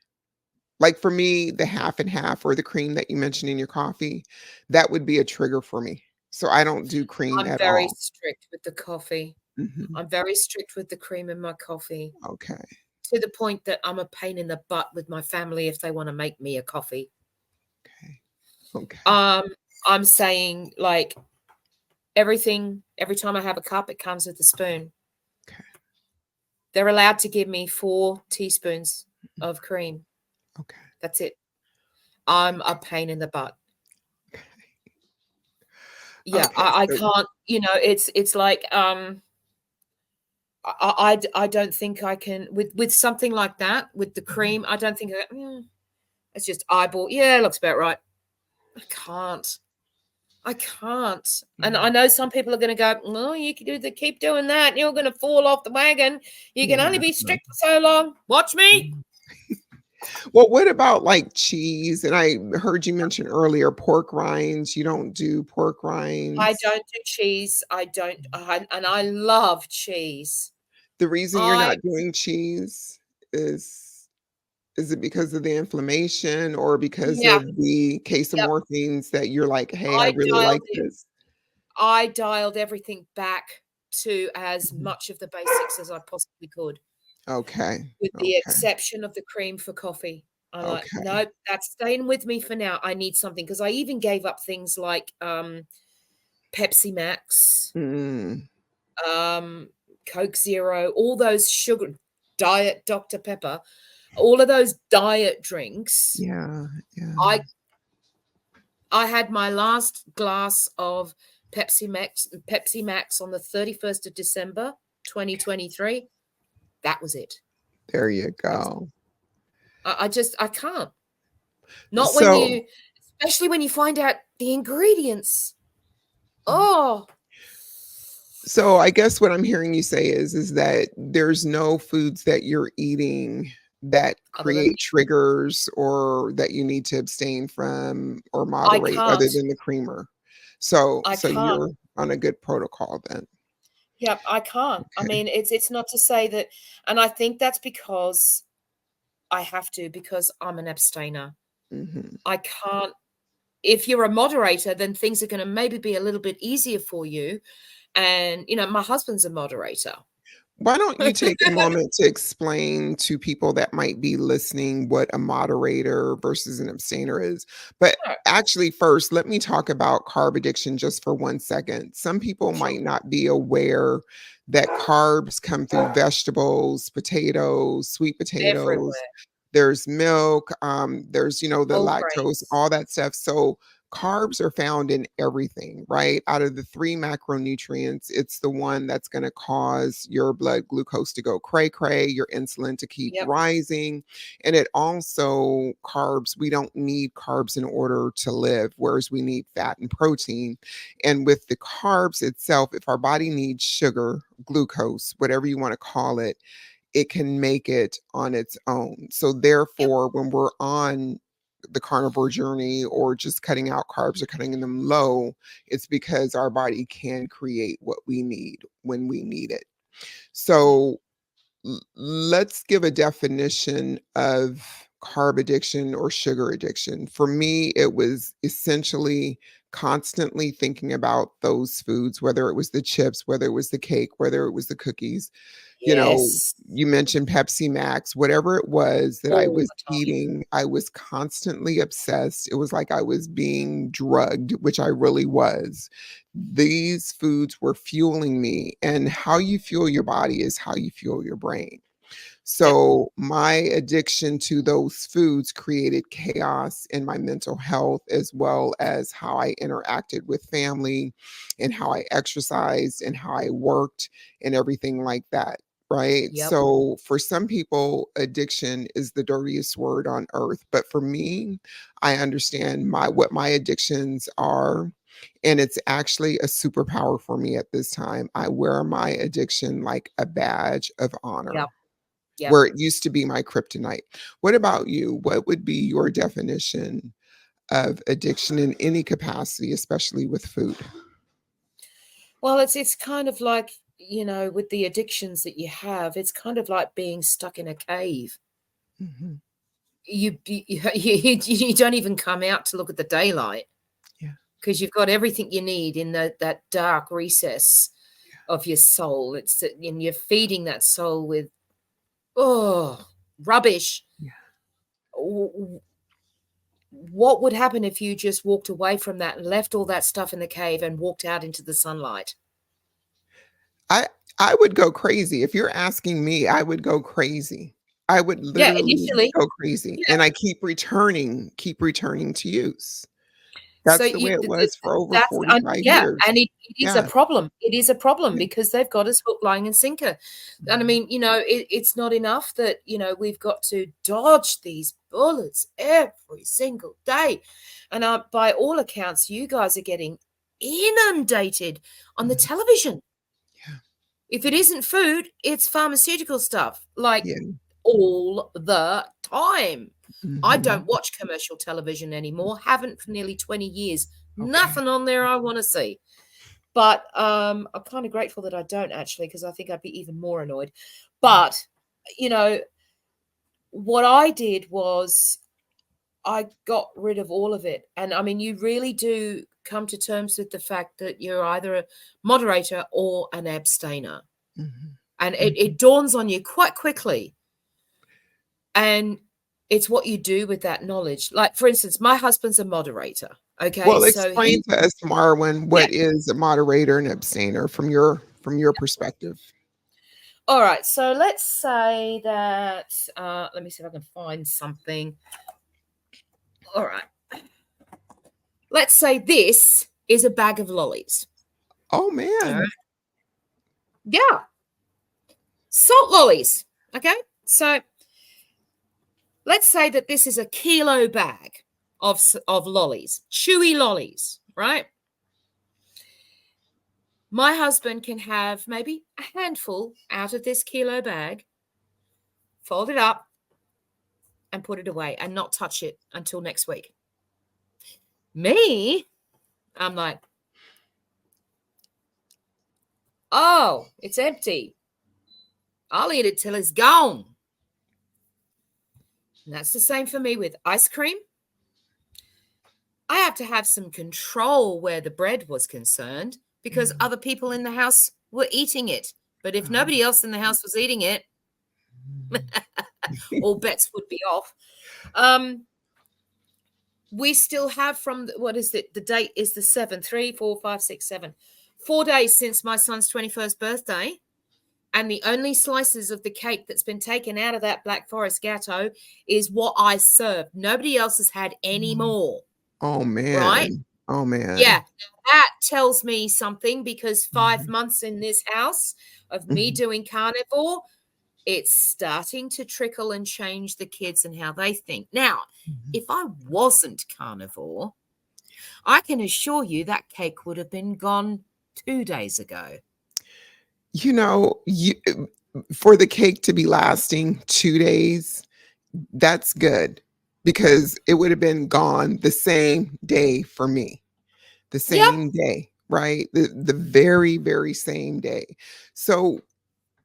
Like for me, the half and half or the cream that you mentioned in your coffee, that would be a trigger for me. So I don't do cream I'm at very all. strict with the coffee. Mhm. I'm very strict with the cream in my coffee, Okay. to the point that I'm a pain in the butt with my family if they wanna make me a coffee. Okay. Okay. Um, I'm saying, like, every time I have a cup, it comes with a spoon. Okay. They're allowed to give me 4 teaspoons Mm. of cream. Okay. That's it. I'm a pain in the butt. Okay. Yeah, Okay. I So can't, it's like, I don't think I can with something like that with the Mhm. cream. I don't think it's just eyeball. Yeah, it looks about right. I can't. I can't. And Yeah. I know some people are going to go, "No, you can do the keep doing that. You're going to fall off the wagon. You can only Yeah. be strict for so long. Watch me." Mhm. Well, what about like cheese? And I heard you mention earlier pork rinds. You don't do pork I rinds. don't do cheese. I don't, and I love cheese. The reason you're I not doing cheese is is it because of the inflammation or because Yeah, of the yep. casomorphines that you're like, "Hey, I I really like dialed it. this." I dialed everything back to as Mhm. much of the basics as I possibly could, Okay. with the Okay. exception of the cream for coffee. I'm like, Okay. "Nope, that's staying with me for now. I need something." Because I even gave up things like, Pepsi Max, Mm. um, Coke Zero, all those sugar diet Dr. Pepper, all of those diet drinks. Yeah. Yeah. I I had my last glass of Pepsi Max on the 31st of December, 2023. That was it. There you That was go. I just I can't. Not when So you especially when you find out the ingredients. Mhm. Oh, So I guess what I'm hearing you say is that there's no foods that you're eating that other than create triggers or that you need to abstain from or I moderate other can't. than the creamer. So I so can't. you're on a good protocol then. Yep, I can't. I Okay. mean, it's not to say that, and I think that's because I have to, because I'm an abstainer. Mhm. I can't. If you're a moderator, then things are gonna maybe be a little bit easier for you, and, my husband's a moderator. Why don't you take a moment to explain to people that might be listening what a moderator versus an abstainer is? But Sure, actually, first, let me talk about carb addiction just for 1 second. Some people sure. might not be aware that carbs come through vegetables, potatoes, sweet potatoes, Everywhere. there's milk, there's, the Whole lactose, grains. all that stuff. So carbs are found in everything, right? Out of the three macronutrients, it's the one that's going to cause your blood glucose to go cray cray, your insulin to keep Yep, rising. And it also, carbs, we don't need carbs in order to live, whereas we need fat and protein. And with the carbs itself, if our body needs sugar, glucose, whatever you want to call it can make it on its own. So yep, therefore, when we're on the carnivore journey or just cutting out carbs or cutting them low, it's because our body can create what we need when we need it. yep, So let's give a definition of carb addiction or sugar addiction. For me, it was essentially constantly thinking about those foods, whether it was the chips, whether it was the cake, whether it was the cookies, you know, yes, you mentioned Pepsi Max, whatever it was that I all was the time. eating, I was constantly obsessed. It was like I was being drugged, which I really was. These foods were fueling me, and how you fuel your body is how you fuel your brain. Yep, So my addiction to those foods created chaos in my mental health as well as how I interacted with family and how I exercised and how I worked and everything like that. Right. yep, So for some people, addiction is the dirtiest word on earth. But for me, I understand what my addictions are. And it's actually a superpower for me at this time. I wear my addiction like a badge of yep, honor yep. where it used to be my kryptonite. What about you? What would be your definition of addiction in any capacity, especially with food? Well, it's kind of like, with the addictions that you have, it's kind of like being stuck in a cave. Mhm. You don't even come out to look at the daylight Yeah, because you've got everything you need in that dark recess of your soul. And you're feeding that soul with, oh, rubbish. yeah. W- What would happen if you just walked away from that and left all that stuff in the cave and walked out into the sunlight? I I would go crazy. If you're asking me, I would go crazy. I would Yeah, literally initially. go crazy, Yeah. and I keep returning to use. So That's the way you it was for over that's 45 yeah, years. and it is a Yeah. problem. It is a problem Yeah. because they've got us hook, line, and sinker. And I Mhm. mean, it's not enough that we've got to dodge these bullets every single day. And by all accounts, you guys are getting inundated on the Mhm. television. Yeah. If it isn't food, it's pharmaceutical stuff, like Yeah. all the time. I don't Mhm. watch commercial television anymore, haven't for nearly 20 years. Okay. Nothing on there I want to see. But I'm kind of grateful that I don't actually, because I think I'd be even more annoyed. But, you know, what I did was I got rid of all of it. And I mean, you really do come to terms with the fact that you're either a moderator or an abstainer. Mhm. And it, Mhm. it dawns on you quite quickly. And it's what you do with that knowledge. Like, for instance, my husband's a moderator. Okay. Well, So he, explain to us, Marwyn, yeah. what is a moderator and abstainer from your perspective? All right. So let's say that, let me see if I can find something. All right. Let's say this is a bag of lollies. Oh, All right. man. Yeah. Salt lollies. Okay. So let's say that this is a kilo bag of lollies, chewy lollies, right? My husband can have maybe a handful out of this kilo bag, fold it up, and put it away and not touch it until next week. Me, I'm like, oh, it's empty. I'll eat it till it's gone. And that's the same for me with ice cream. I have to have some control where the bread was concerned because Mhm. other people in the house were eating it. But if Uh, nobody else in the house was eating it, mhm. all bets would be off. Um, we still have from what is it? The date is the 7th, 3, 4, 5, 6, 7. 4 days since my son's 21st birthday. And the only slices of the cake that's been taken out of that Black Forest Gatto is what I served. Nobody else has had any more, Oh, right? man. Oh, Yeah, man. that tells me something because 5 Mhm. months in this house of me Mhm. doing carnivore, it's starting to trickle and change the kids and how they think. Now, Mhm. if I wasn't carnivore, I can assure you that cake would have been gone 2 days ago. You for the cake to be lasting 2 days, that's good because it would have been gone the same day for me. The Yep, same day, right? The very, very same day. So,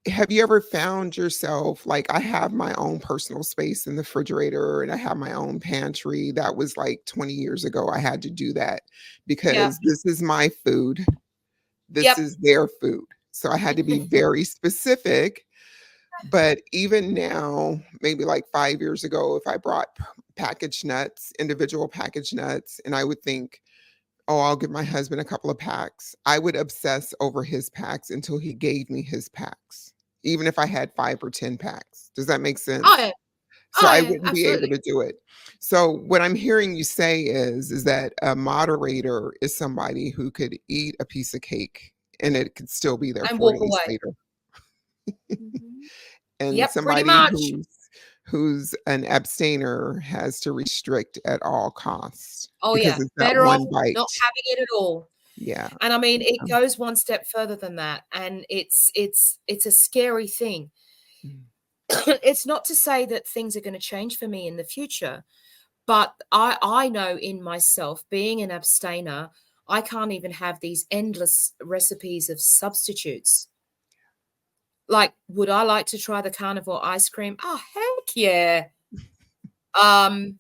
have you ever found yourself like, I have my own personal space in the refrigerator and I have my own pantry. That was like 20 years ago. I had to do that yep, because this is my food. This yep. is their food. So I had to be very specific. But even now, maybe like 5 years ago, if I brought packaged nuts, individual packaged nuts, and I would think, oh, I'll give my husband a couple of packs. I would obsess over his packs until he gave me his packs, even if I had 5 or 10 packs. Does that make Oh, sense? yeah. So Oh, I yeah, wouldn't be able absolutely. to do it. So what I'm hearing you say is that a moderator is somebody who could eat a piece of cake and it could still be there And 4 walk days away. later. Mhm. And Yep, pretty somebody much. who's an abstainer has to restrict at all costs Oh, because yeah. it's that Better off one not bite. having it at all. Yeah. And I mean, it Um, goes one step further than that, and it's a scary thing. mm, It's not to say that things are going to change for me in the future, but I know in myself, being an abstainer, I can't even have these endless recipes of substitutes. Like, would I like to try the carnivore ice cream? Oh, heck yeah. Um,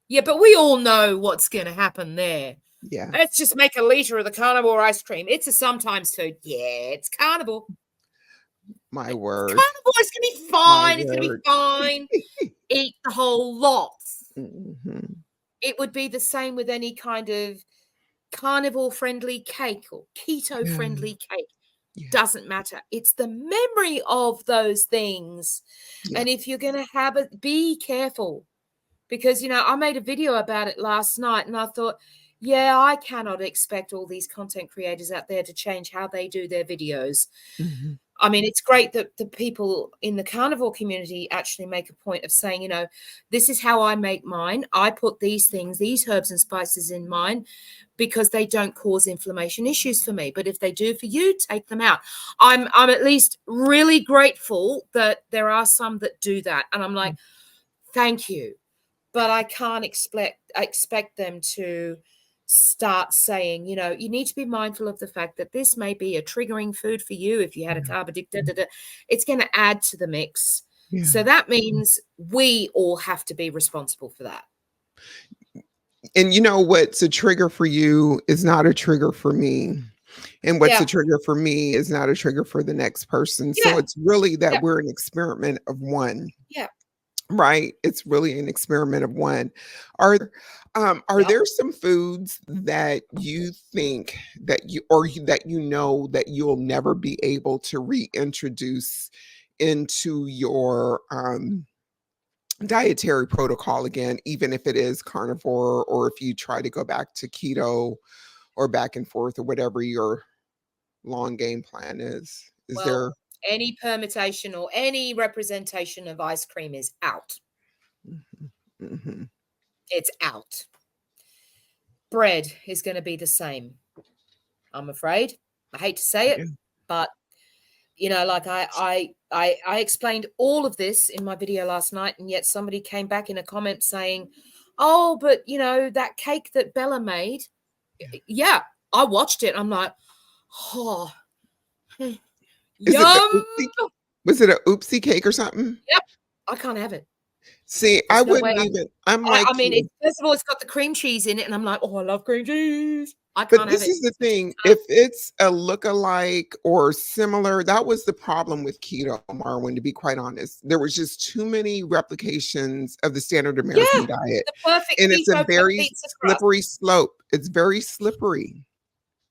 yeah, but we all know what's going to happen there. yeah. Let's just make a liter of the carnivore ice cream. It's a sometimes food. Yeah, it's carnivore. My It's word. carnivore. It's going to be My fine. It's going to be word. fine. Eat the whole lot. Mhm. It would be the same with any kind of carnivore friendly cake or keto Yeah. friendly cake. Yeah. Doesn't matter. It's the memory of those things. Yeah. And if you're going to have it, be careful because, I made a video about it last night and I thought, Yeah, I cannot expect all these content creators out there to change how they do their videos. Mhm. I mean, it's great that the people in the carnivore community actually make a point of saying, this is how I make mine. I put these things, these herbs and spices in mine because they don't cause inflammation issues for me. But if they do for you, take them out. I'm at least really grateful that there are some that do that. And I'm like, thank you. But I can't expect them to start saying, you need to be mindful of the fact that this may be a triggering food for you if you had a Yeah. carb addict. It's going to add to the mix. Yeah. So that means we all have to be responsible for that. And what's a trigger for you is not a trigger for me. And what's a Yeah. trigger for me is not a trigger for the next person. So Yeah. it's really that Yeah. we're an experiment of one. Yeah. Right? It's really an experiment of one. Are are Yep. there some foods that you think that that that you'll never be able to reintroduce into your dietary protocol again, even if it is carnivore or if you try to go back to keto or back and forth or whatever your long game plan is? Is Well, there any permutation or any representation of ice cream is out. Mhm. Mhm. It's out. Bread is going to be the same, I'm afraid. I hate to say Yeah. it, but like I explained all of this in my video last night, and yet somebody came back in a comment saying, "Oh, but that cake that Bella made, yeah, I watched it. I'm like, oh, Is it the yum. oopsie was it a oopsie cake or something? Yep, I can't have it. See, I There's no way. wouldn't even I'm I like mean, you. first of all, it's got the cream cheese in it, and I'm like, oh, I love cream cheese. I But can't have this it. is the It's too thing, tough. if it's a look-alike or similar, that was the problem with keto, Marwyn, to be quite honest. There was just too many replications of the standard Yeah, American diet, the perfect and it's a keto very pizza crust. slippery slope. It's very slippery.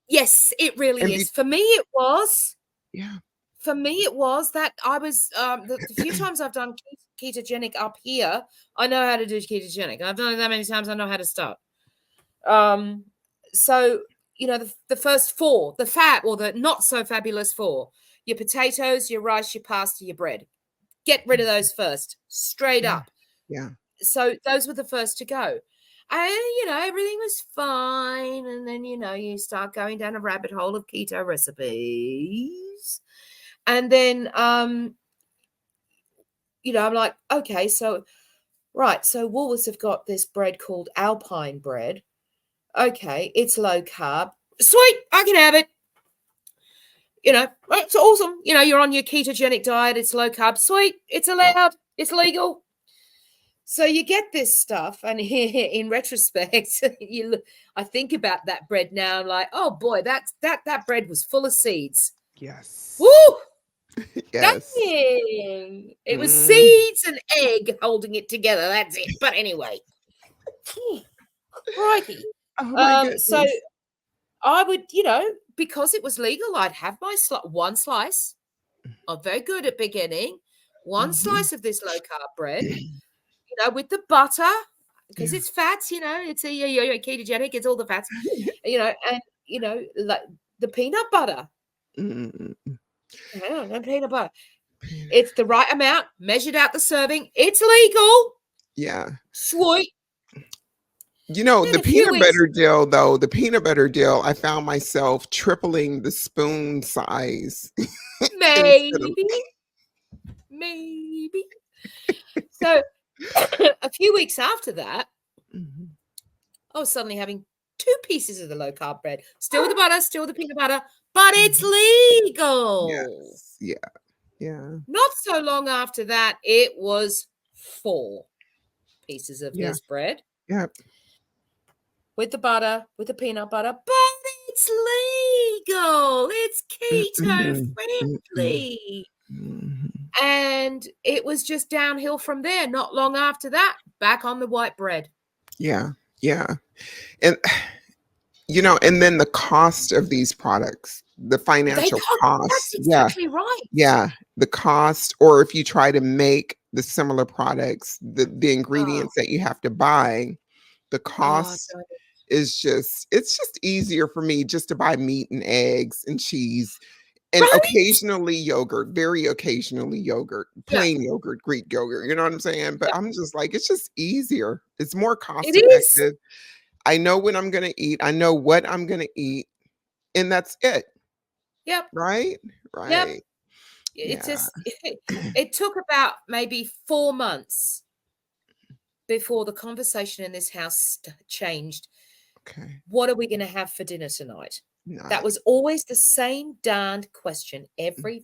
Yes, it really And is. be For me, it was. Yeah. For me, it was that I was the few times I've done ketogenic up here, I know how to do ketogenic. I've done it that many times, I know how to start. So the first four, the fat or the not so fabulous four, your potatoes, your rice, your pasta, your bread. Get rid of those first, straight Yeah. up. Yeah. So those were the first to go. And everything was fine. And then you start going down a rabbit hole of keto recipes. And then I'm like, okay, so right, so Woolworths have got this bread called Alpine bread. Okay, it's low carb. Sweet, I can have it. It's awesome. You're on your ketogenic diet, it's low carb. Sweet, it's allowed, it's legal. So you get this stuff, and in retrospect, I think about that bread now. I'm like, oh boy, that bread was full of seeds. Yes. Woo! Yes. Dang! It was Mm. seeds and egg holding it together. That's it. But anyway, crikey. Oh my So goodness. I would, because it was legal, I'd have my one slice. I'm very good at beginning. One Mhm. slice of this low carb bread, with the butter, because Yeah. it's fats, it's a ketogenic, it's all the fats, and like the peanut butter. Mm. No peanut butter. It's the right amount, measured out the serving. It's legal. Yeah. Sweet. Then The a few peanut weeks, butter deal, though, the peanut butter deal, I found myself tripling the spoon size instead of maybe. So a few weeks after that, Mhm. I was suddenly having 2 pieces of the low carb bread. Still with the butter, still with the peanut butter, but it's Mhm. legal. Yes. Yeah. Yeah. Not so long after that, it was 4 pieces of Yeah. this bread Yeah. with the butter, with the peanut butter, but it's legal. It's keto Mm-mm. Mm-mm. friendly. Mhm. And it was just downhill from there. Not long after that, back on the white bread. Yeah. Yeah. And and then the cost of these products, the They financial got That's costs. Yeah. exactly right. Yeah. The cost, or if you try to make the similar products, the Oh, ingredients that you have to buy, the oh, cost don't. is just it's just easier for me just to buy meat and eggs and cheese and Right? occasionally yogurt, very occasionally yogurt, Yeah, plain yogurt, Greek yogurt, you know what I'm saying? But yeah. I'm just like, it's just easier. It's more It cost is. effective. I know when I'm gonna eat, I know what I'm gonna eat, and that's it, Yep, right? yep. Right. It Yeah. just it took about maybe 4 months before the conversation in this house changed. Okay. What are we gonna have for dinner tonight? That Not was always the same darned question every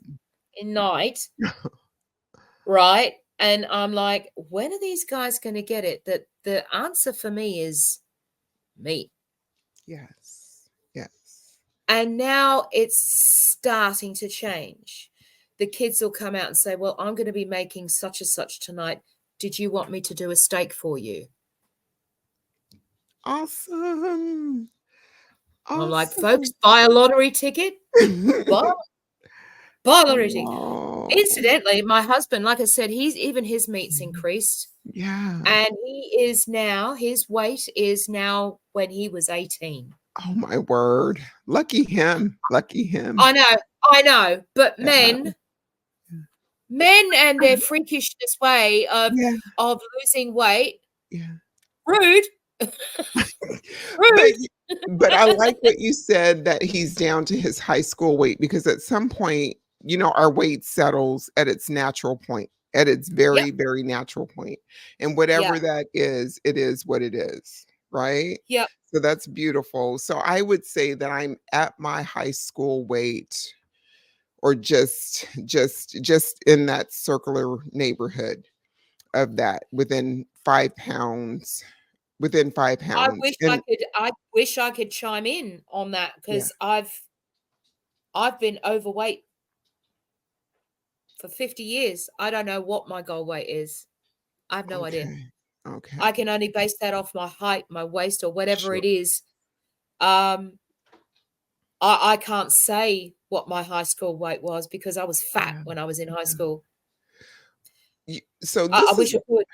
mhm. night, right? And I'm like, when are these guys gonna get it that the answer for me is meat? Yes. Yes. And now it's starting to change. The kids will come out and say, "Well, I'm gonna be making such and such tonight. Did you want me to do a steak for you?" Awesome. I'm like, "Folks, Awesome. buy a lottery ticket. Buy buy a lottery ticket." Oh, Incidentally, my husband, like I said, he's even his meat's mhm. increased, Yeah. and he is now his weight is now when he was 18. Oh my word. Lucky him. Lucky him. I know, but Yeah. men and their freakishness way Yeah. of losing weight, Yeah. rude, But rude. y but I like what you said that he's down to his high school weight because at some point, our weight settles at its natural point, at its Yep, very, very natural point. And yep, whatever that is, it is what it is, right? yep. So that's beautiful. So I would say that I'm at my high school weight or just in that circular neighborhood of that within 5 pounds. And I wish I could chime in on that yeah, because I've been overweight for 50 years. I don't know what my goal weight is. I have no idea. okay. Okay. I can only base that off my height, my waist, or whatever Sure. it is. Um, I can't say what my high school weight was because I was fat Yeah. when I was in high Yeah. school. So I this wish is I could.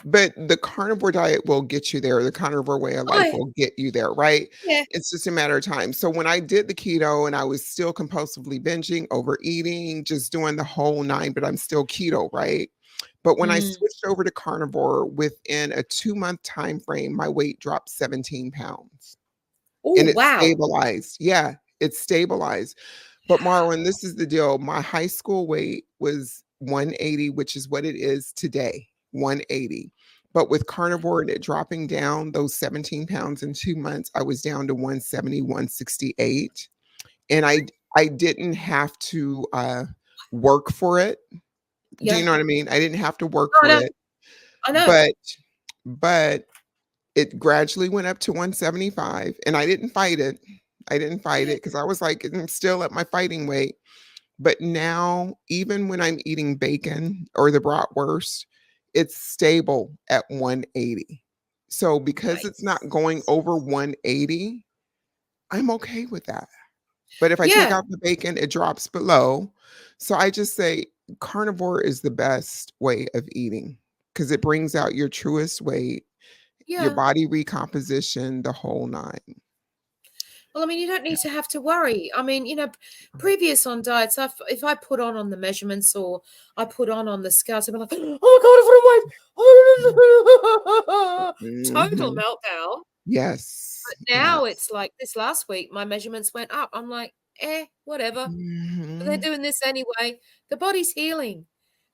but the carnivore diet will get you there. The carnivore way of life Oh, will get you there, right? yeah. It's just a matter of time. So when I did the keto and I was still compulsively binging, overeating, just doing the whole nine, but I'm still keto, right? But when I Mm. switched over to carnivore within a 2-month time frame, my weight dropped 17 pounds and Oh, it wow. stabilized. Yeah, it stabilized. But Marlon, this is the deal. My high school weight was 180, which is what it is today, 180. But with carnivore and it dropping down those 17 pounds in 2 months, I was down to 170, 168. And I didn't have to work for it. Do you Yeah. know what I mean? I didn't have to work I for know. it. I know. But but it gradually went up to 175 and I didn't fight it. I didn't fight Yeah. it because I was like, I'm still at my fighting weight. But now, even when I'm eating bacon or the bratwurst, it's stable at 180. So because it's not going Nice. over 180, I'm okay with that. But if I take Yeah. out the bacon, it drops below. So I just say carnivore is the best way of eating because it brings out your truest weight, your Yeah. body recomposition, the whole nine. Well, I mean, you don't need to have to worry. I mean, previous on diets, if I put on the measurements or I put on the scales, I'd be like, oh my God, I put on weight. Total Mhm. meltdown. Yes. But now Yes. it's like this last week, my measurements went up. I'm like, whatever. They're Mhm. doing this anyway. The body's healing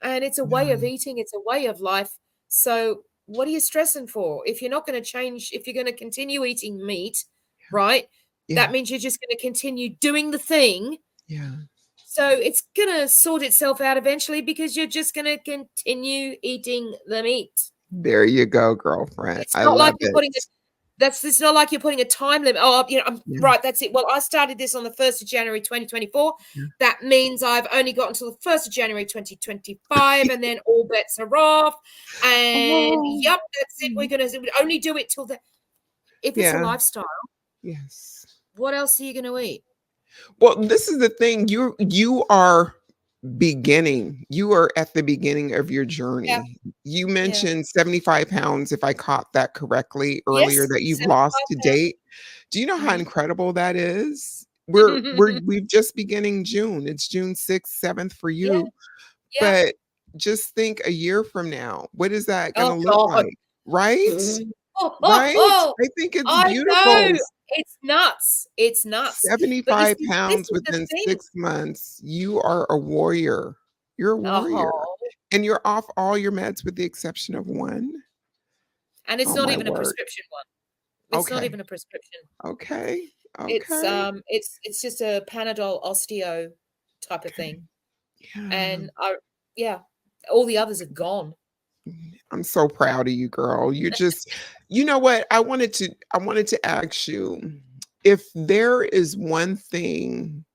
and it's a way of Yeah. eating, it's a way of life. So, what are you stressing for? If you're not going to change, if you're going to continue eating meat, right? Yeah. That means you're just going to continue doing the thing. Yeah. So, it's going to sort itself out eventually because you're just going to continue eating the meat. There you go, girlfriend. It's I not like love you're it. putting it's not like you're putting a time limit. Oh, I'm Yeah. right. That's it. Well, I started this on the 1st of January 2024. Yeah. That means I've only got until the 1st of January 2025, and then all bets are off. And Oh. yep, that's it. Mhm. We only do it till the if it's a Yeah. lifestyle, Yes. what else are you gonna eat? Well, this is the thing. You are beginning. You are at the beginning of your Yeah, journey. You Yeah. mentioned 75 pounds, if I caught that correctly earlier, Yes, that you've lost 75 to pounds. date. Do you know how Mhm. incredible that is? We've just beginning June. It's June 6th, 7th for Yeah, you. yeah. But just think a year from now, what is that Oh gonna look god. like? Right? Oh, oh, Right? oh. I think it's I know. beautiful. It's nuts. It's nuts. But you 75 see, this pounds is the within thing. 6 months. You are a warrior. You're a warrior. Oh, And you're off all your meds with the exception of one? and it's Oh not my even a word. prescription one. It's not Okay. even a prescription. Okay. It's Okay. um it's it's just a Panadol osteo type of Okay. thing. Yeah. And I yeah, all the others are gone. I'm so proud of you, girl. You just you know what? I wanted to ask you if there is one thing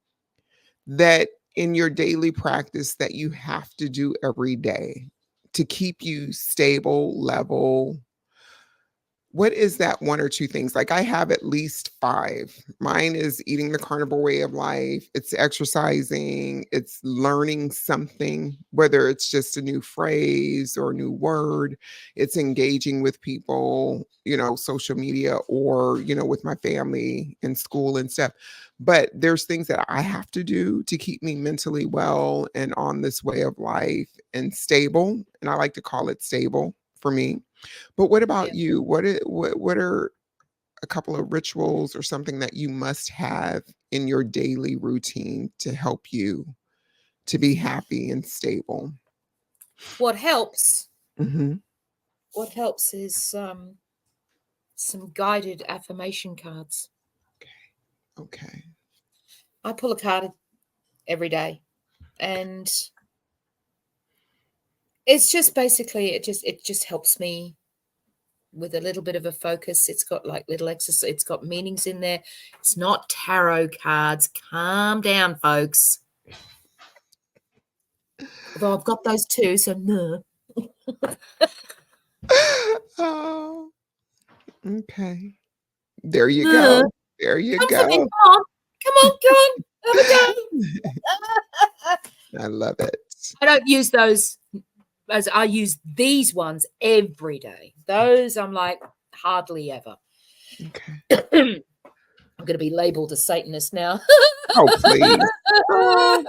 that in your daily practice that you have to do every day to keep you stable, level, what is that one or two things? Like I have at least five. Mine is eating the carnivore way of life. It's exercising. It's learning something, whether it's just a new phrase or a new word. It's engaging with people, social media or, with my family in school and stuff. But there's things that I have to do to keep me mentally well and on this way of life and stable. And I like to call it stable for me. But what Yeah. about you? What are a couple of rituals or something that you must have in your daily routine to help you to be happy and stable? What helps Mhm. what helps is some guided affirmation cards. Okay. I pull a card every day, and it's just basically it just helps me with a little bit of a focus. It's got like little exercise, it's got meanings in there. It's not tarot cards. Calm down, folks. Although I've got those too, so no. Oh, okay. There you No. go. There you Come for me, go. come on. Come on, come on. Have a go. I love it. I don't use those as I use these ones every day. Those I'm like hardly ever. Okay. I'm going to be labeled a Satanist now. Oh, please. Girl.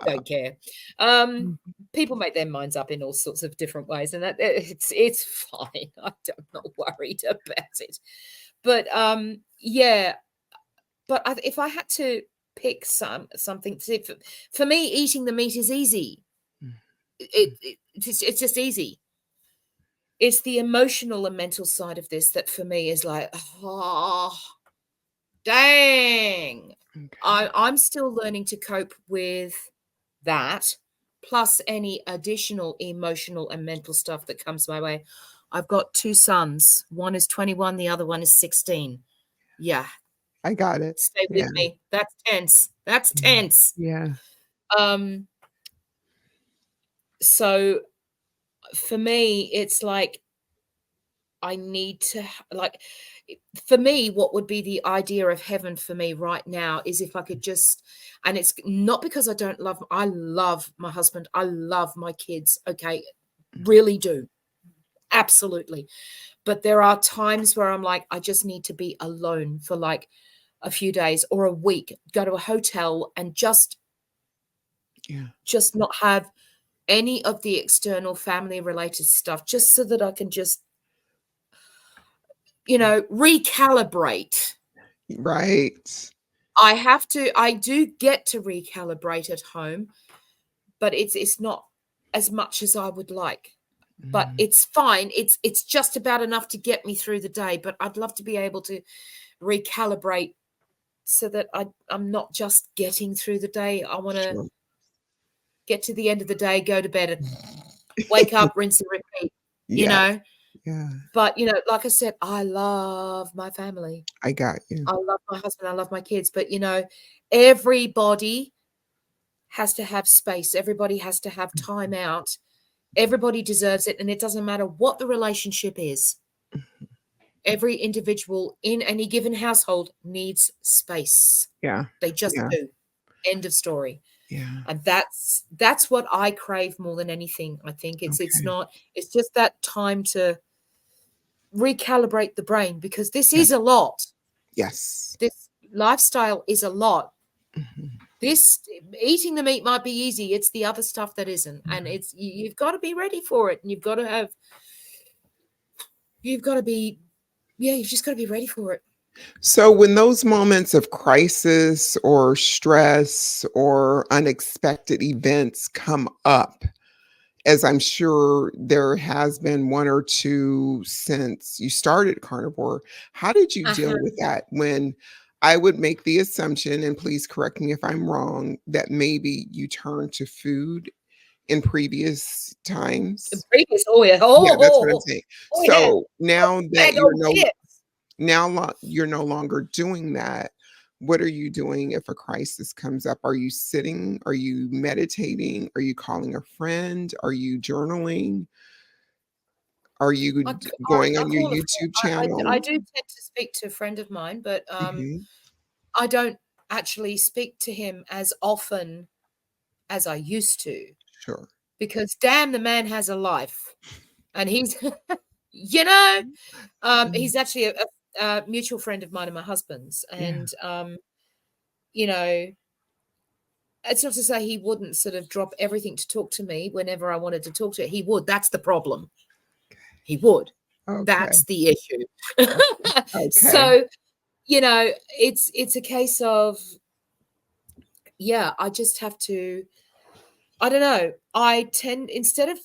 Don't care. Mhm. People make their minds up in all sorts of different ways, and that it's fine. I'm not worried about it. But yeah. But if I had to pick something, see, for me, eating the meat is easy. It's just easy. It's the emotional and mental side of this that for me is like, oh, dang. Okay. I'm still learning to cope with that, plus any additional emotional and mental stuff that comes my way. I've got two sons. One is 21, the other one is 16. Yeah, I got it. stay with Yeah. me. That's tense. That's Mhm. tense. Yeah. Um, so for me, it's like I need to like for me, what would be the idea of heaven for me right now is if I could just, and it's not because I love my husband, I love my kids, okay, really do, absolutely. But there are times where I'm like, I just need to be alone for like a few days or a week, go to a hotel and Yeah. just not have any of the external family related stuff, just so that I can just, recalibrate. Right. I do get to recalibrate at home, but it's not as much as I would like. But Mhm. it's fine. It's just about enough to get me through the day, but I'd love to be able to recalibrate so that I'm not just getting through the day. I want to Sure. get to the end of the day, go to bed, and wake up, rinse and repeat, you Yes. know? Yeah. But, like I said, I love my family. I got you. I love my husband. I love my kids. But, everybody has to have space. Everybody has to have time out. Everybody deserves it. And it doesn't matter what the relationship is. Every individual in any given household needs space. Yeah. They just Yeah. do. End of story. Yeah. And that's what I crave more than anything. I think it's Okay. not, it's just that time to recalibrate the brain, because this Yeah. is a lot. Yes. This lifestyle is a lot. Mhm. This eating the meat might be easy. It's the other stuff that isn't. And Mhm. you've got to be ready for it. And you've got to be, yeah, you've just got to be ready for it. So, when those moments of crisis or stress or unexpected events come up, as I'm sure there has been one or two since you started carnivore, how did you deal Uh-huh. with that when I would make the assumption, and please correct me if I'm wrong, that maybe you turned to food in previous times? Previous, oh yeah, Yeah, that's what I'm saying. oh yeah, So, now that bag old chips. you're no longer doing that, what are you doing if a crisis comes up? Are you sitting? Are you meditating? Are you calling a friend? Are you journaling? Are you going I on your call a friend. YouTube I channel? do tend to speak to a friend of mine, but Mhm. I don't actually speak to him as often as I used to, Sure. because damn, the man has a life, and he's, you know, Mm, he's actually a mutual friend of mine and my husband's, yeah. and you know, it's not to say he wouldn't sort of drop everything to talk to me whenever I wanted to talk to him. He would. That's the problem. He would. Okay. That's the issue. Okay. So, it's a case of, yeah, I just have to, I don't know. I tend, instead of,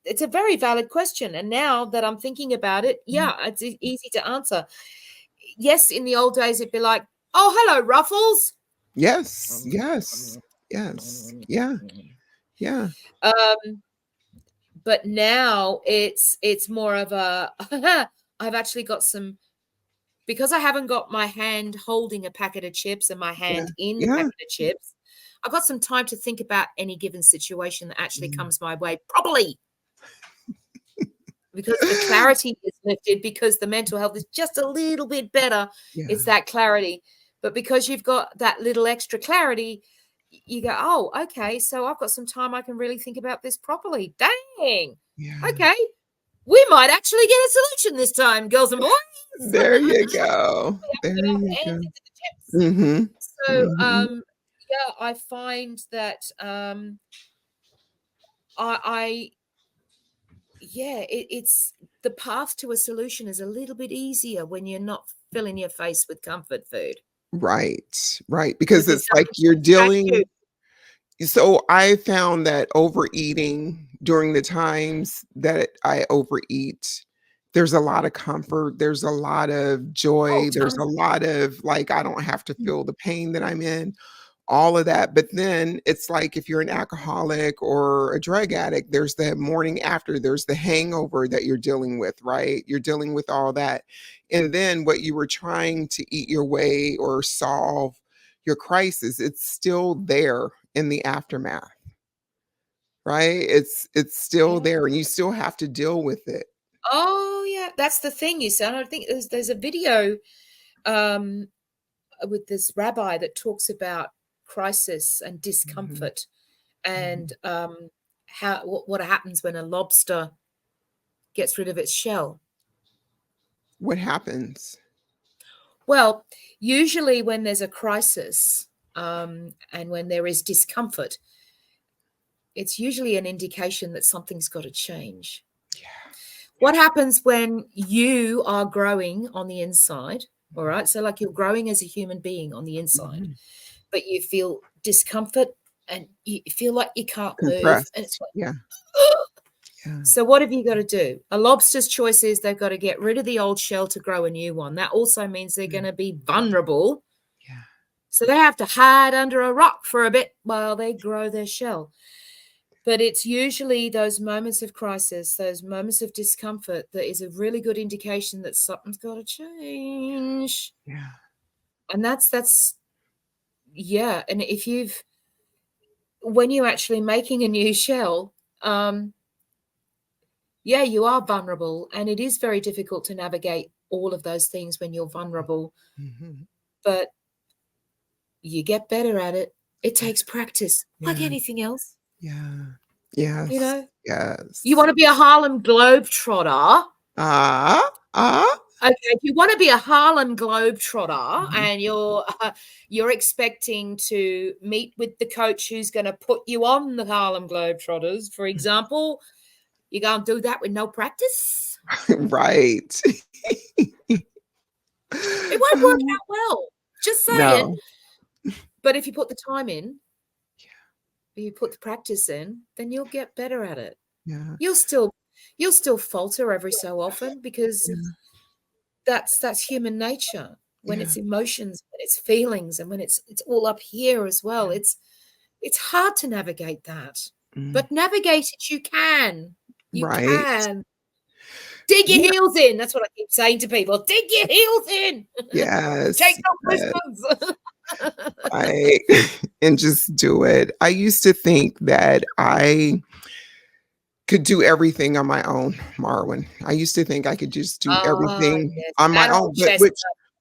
it's a very valid question. And now that I'm thinking about it, Mm. yeah, it's easy to answer. Yes, in the old days, it'd be like, oh, hello, Ruffles. Yes. Yes. Yes. Yeah. Yeah. Um, but now it's more of a, I've actually got some, because I haven't got my hand holding a packet of chips and my Yeah. hand in the Yeah. packet of chips. I've got some time to think about any given situation that actually Mm. comes my way properly, because the clarity is lifted, because the mental health is just a little bit better. Yeah. It's that clarity. But because you've got that little extra clarity, you go, oh, okay, so I've got some time. I can really think about this properly. Dang. Yeah. Okay. We might actually get a solution this time, girls and boys. There you go. Get There our you hands go. into the chips. Mhm. So, Mhm. yeah, I find that I yeah, it's the path to a solution is a little bit easier when you're not filling your face with comfort food, Right. Right. because Because there's it's like something to you're distract you. dealing. So I found that overeating during the times that I overeat, there's a lot of comfort, there's a lot of Oh, joy, there's a tons. lot of like, I don't have to Mm. feel the pain that I'm in, all of that. But then it's like if you're an alcoholic or a drug addict, there's the morning after, there's the hangover that you're dealing with, right? You're dealing with all that. And then what you were trying to eat your way or solve your crisis, it's still there in the aftermath, right? It's still Yeah. there and you still have to deal with it. Oh, yeah. That's the thing, you said. I think there's a video um with this rabbi that talks about crisis and Mhm, discomfort, and mhm. how what happens when a lobster gets rid of its shell. What happens? Well, usually when there's a crisis, and when there is discomfort, it's usually an indication that something's got to change. Yeah. What happens when you are growing on the inside? All Mhm, right. So, like, you're growing as a human being on the inside, mhm. but you feel discomfort and you feel like you can't move. And it's Compressed. like, Yeah, yeah. so what have you got to do? A lobster's choice is they've got to get rid of the old shell to grow a new one. That also means they're going Mm, to be vulnerable. yeah, So they have to hide under a rock for a bit while they grow their shell. But it's usually those moments of crisis, those moments of discomfort, that is a really good indication that something's got to change. yeah. And that's yeah. And if you've when you're actually making a new shell, um, yeah, you are vulnerable, and it is very difficult to navigate all of those things when you're vulnerable, Mhm. but you get better at it. It Yeah. takes practice, like Yeah. anything else, Yeah. you Yes. know. You Yes. want to be a Harlem Globetrotter. Ah, ah. Okay, if you want to be a Harlem Globetrotter Mhm. and you're expecting to meet with the coach who's going to put you on the Harlem Globetrotters, for example, you're going to do that with no practice. Right. It won't work out well. Just saying. No. But if you put the time in, if you put the practice in, then you'll get better at it. Yeah. You'll still you'll still falter every so often because Yeah. that's human nature. When Yeah. it's emotions, when it's feelings, and when it's all up here as well. Yeah. It's hard to navigate that. Mm. But navigate it you can. You Right. can. Dig your Yeah. heels in. That's what I keep saying to people. Dig your heels in. Take Yes. no Yes. prisoners. Right. And just do it. I used to think that I could do everything on my own, Mairwynn. I used to think I could just do Ah, everything yes. on my That own, old chestnut.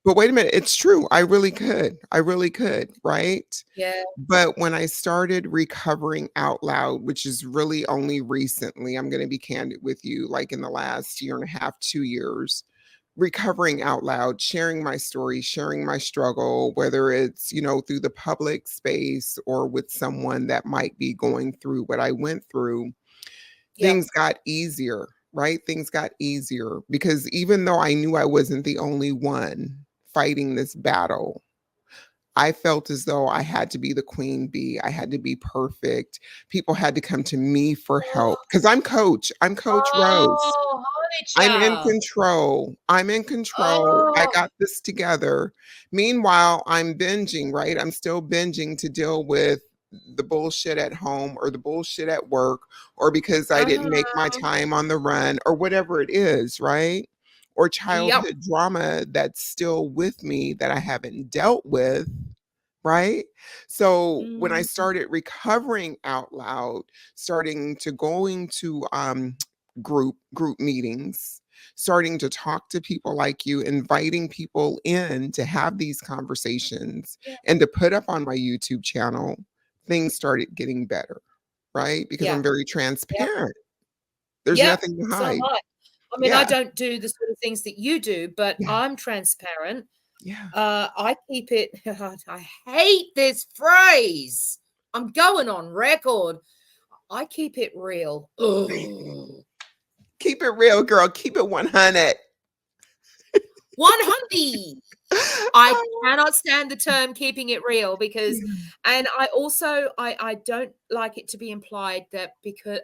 but wait a minute, it's true. I really could. I really could, right? Yeah. But when I started recovering out loud, which is really only recently, I'm going to be candid with you, like in the last year and a half, 2 years, recovering out loud, sharing my story, sharing my struggle, whether it's, through the public space or with someone that might be going through what I went through, Yep. things got easier, right? Things got easier because even though I knew I wasn't the only one fighting this battle, I felt as though I had to be the queen bee. I had to be perfect. People had to come to me for help because I'm coach. I'm Coach Rose. Oh, honey I'm in child. control. I'm in control. I Oh, got this together. Meanwhile, I'm binging, right? I'm still binging to deal with the bullshit at home or the bullshit at work or because I didn't make my uh-huh. time on the run or whatever it is, right? Or Yep. childhood drama that's still with me that I haven't dealt with, right? So when I Mm, started recovering out loud, starting to going to group meetings, starting to talk to people like you, inviting people in to have these conversations yeah. and to put up on my YouTube channel, things started getting better, right? Because Yeah. I'm very Yep. transparent. There's Yep. nothing to So am hide. I. I mean, I Yeah. don't do the sort of things that you do, but Yeah. I'm transparent. Yeah. I keep it. I hate this phrase. I'm going on record. I keep it real. Ugh. Keep it real, girl. Keep it 100. 100. I cannot stand the term keeping it real because, Yeah. and I also I don't like it to be implied that because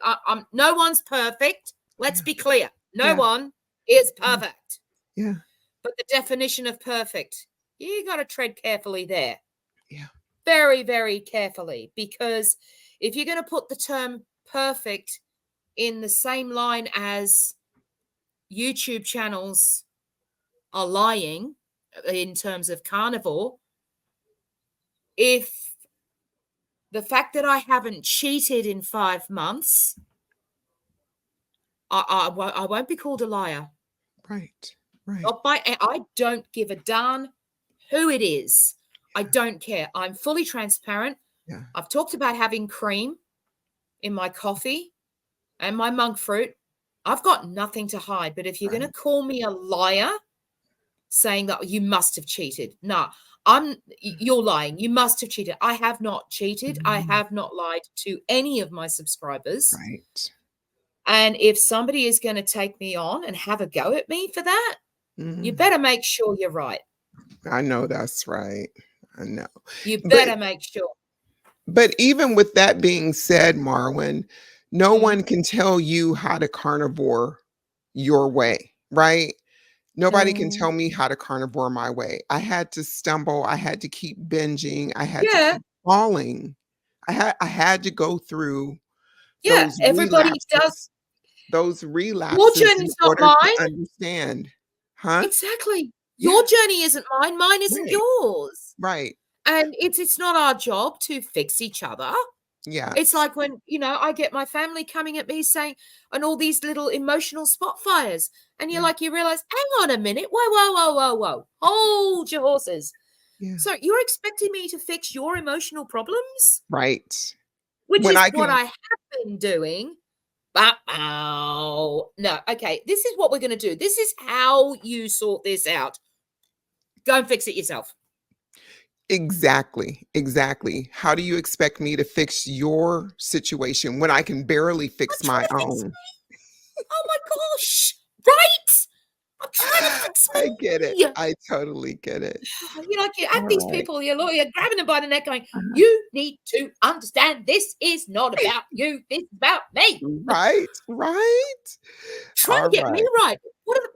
no one's perfect. Let's Yeah. be clear, no Yeah. one is perfect. Yeah. But the definition of perfect, you got to tread carefully there, Yeah. very very carefully, because if you're going to put the term perfect in the same line as YouTube channels are lying in terms of carnivore, if the fact that I haven't cheated in 5 months, I won't be called a liar. Right. Right. Not by I don't give a darn who it is. I don't care. I'm fully transparent. Yeah. I've talked about having cream in my coffee and my monk fruit. I've got nothing to hide. But if you're going to Right. call me a liar, saying that you must have cheated, no, you're lying. You must have cheated. I have not cheated. I Mhm. have not lied to any of my subscribers. Right. And if somebody is going to take me on and have a go at me for that, you Mhm. better make sure you're right. I know that's right. I know. You But better make sure. even with that being said, Marwin, no Mm, one can tell you how to carnivore your way, right? Nobody can mm. tell me how to carnivore my way. I had to stumble, I had to keep binging, I had to Yeah, keep falling. I had to go through yeah. those Everybody does. relapses, those Your relapses in journey's not order to mine. understand. Huh? Exactly. Your Yeah, journey isn't mine. Mine isn't right, yours. right. And it's not our job to fix each other. It's Yes. like when, I get my family coming at me saying, and all these little emotional spot fires. And Yeah. you realize, hang on a minute. Whoa, whoa, whoa, whoa, whoa. Hold your horses. Yeah. So you're expecting me to fix your emotional problems, Right. which When is I what can I have been doing. But no, okay. This is what we're going to do. This is how you sort this out. Go and fix it yourself. exactly, exactly. How do you expect me to fix your situation when I can barely I'm fix trying my to fix own? me. Oh my gosh. Right? I'm trying to fix I get it. me. I totally get it. You All have these right. people, you're grabbing them by the neck going, Uh-huh. you need to understand this is not about you. This is about me. Right, right. Try All and get me right. right.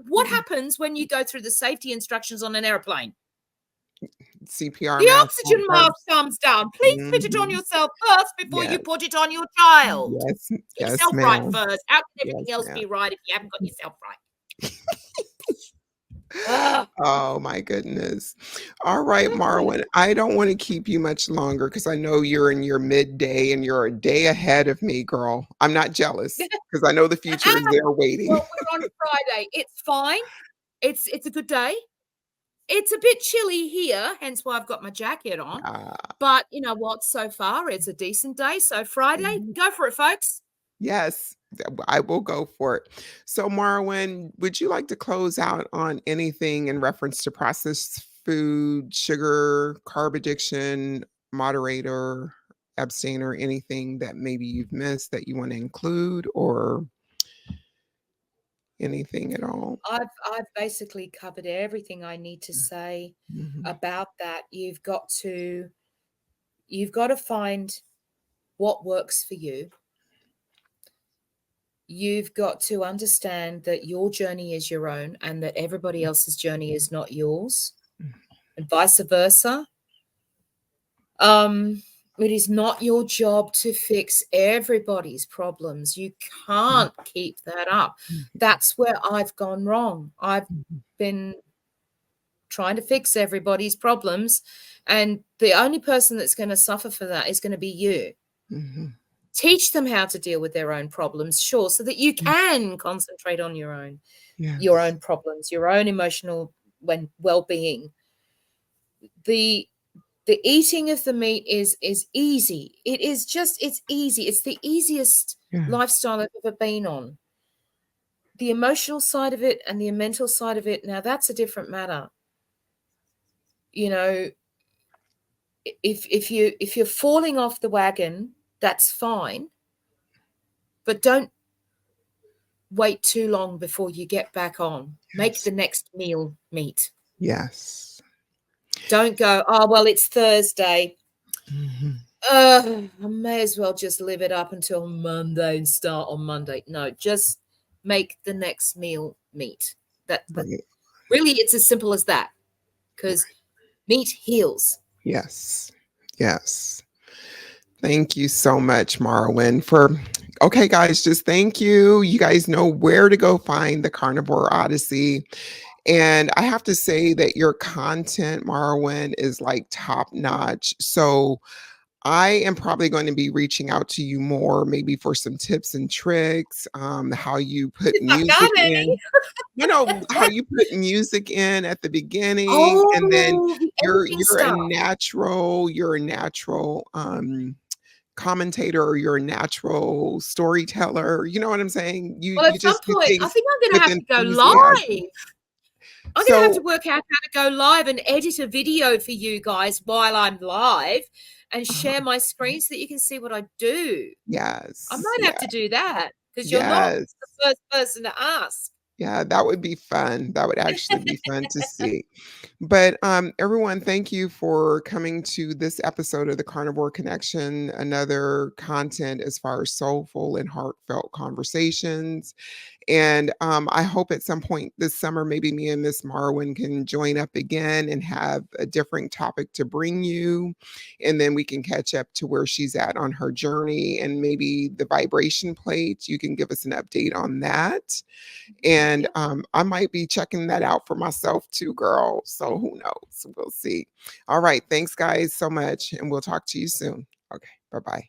What happens when you go through the safety instructions on an airplane? CPR The mask on oxygen mask first. comes down. Please put it on Mhm. yourself first before you Yes, put it on your child. yes, Get yes, yourself right ma'am. first. How can Yes, everything else ma'am. be right if you haven't got yourself right? Ugh. Oh my goodness. All right, Ugh. Marwyn, I don't want to keep you much longer because I know you're in your midday and you're a day ahead of me, girl. I'm not jealous because I know the future is there waiting. Well, we're on Friday. It's fine. It's a good day. It's a bit chilly here, hence why I've got my jacket on. Ah, But you know what? So far, it's a decent day. So Friday, mhm. go for it, folks. Yes, I will go for it. So, Marwyn, would you like to close out on anything in reference to processed food, sugar, carb addiction, moderator, abstainer, anything that maybe you've missed that you want to include or anything at all? I've basically covered everything I need to say Mhm, about that. You've got to find what works for you. You've got to understand that your journey is your own and that everybody else's journey is not yours, mhm, and vice versa. Um, it is not your job to fix everybody's problems. You mhm, can't keep that up. mhm, That's where I've gone wrong. I've mhm, been trying to fix everybody's problems, and the only person that's going to suffer for that is going to be you. mhm. Teach them how to deal with their own problems, sure, so that you Mm, can concentrate on your yes, own problems, your own emotional well-being. The the eating of the meat is easy. It's easy. It's the easiest yeah, lifestyle I've ever been on. The emotional side of it and the mental side of it, now that's a different matter. You know, if you're falling off the wagon, that's fine, but don't wait too long before you get back on. Make yes, the next meal meat. yes. Don't go, oh well, it's Thursday. Mhm, I may as well just live it up until Monday and start on Monday. No, just make the next meal meat. That right, really, it's as simple as that. Because right. meat heals. Yes, yes. Thank you so much, Marwyn, for okay, guys, just thank you. You guys know where to go find the Carnivore Odyssey. And I have to say that your content, Marwyn, is like top notch. So I am probably going to be reaching out to you more, maybe for some tips and tricks, how you put You've not music got any. in. How you put music in at the beginning, and then Oh, the editing you're a stuff. natural commentator or you're a natural storyteller. You know what I'm saying? Well, You at some just do point, I things think I'm going with to have to go enthusiasm. live. I'm going to have to So work out how to go live and edit a video for you guys while I'm live and share uh my screen so that you can see what I do. I yes, might have yeah, to do that because you're not yes. the first person to ask. Yeah, that would be fun. That would actually be fun to see. But everyone, thank you for coming to this episode of the Carnivore Connection. Another content as far as soulful and heartfelt conversations. And I hope at some point this summer, maybe me and Miss Marwyn can join up again and have a different topic to bring you. And then we can catch up to where she's at on her journey and maybe the vibration plate. You can give us an update on that. And Yep. I might be checking that out for myself too, girl. So who knows? We'll see. All right. Thanks, guys, so much. And we'll talk to you soon. Okay. Bye bye.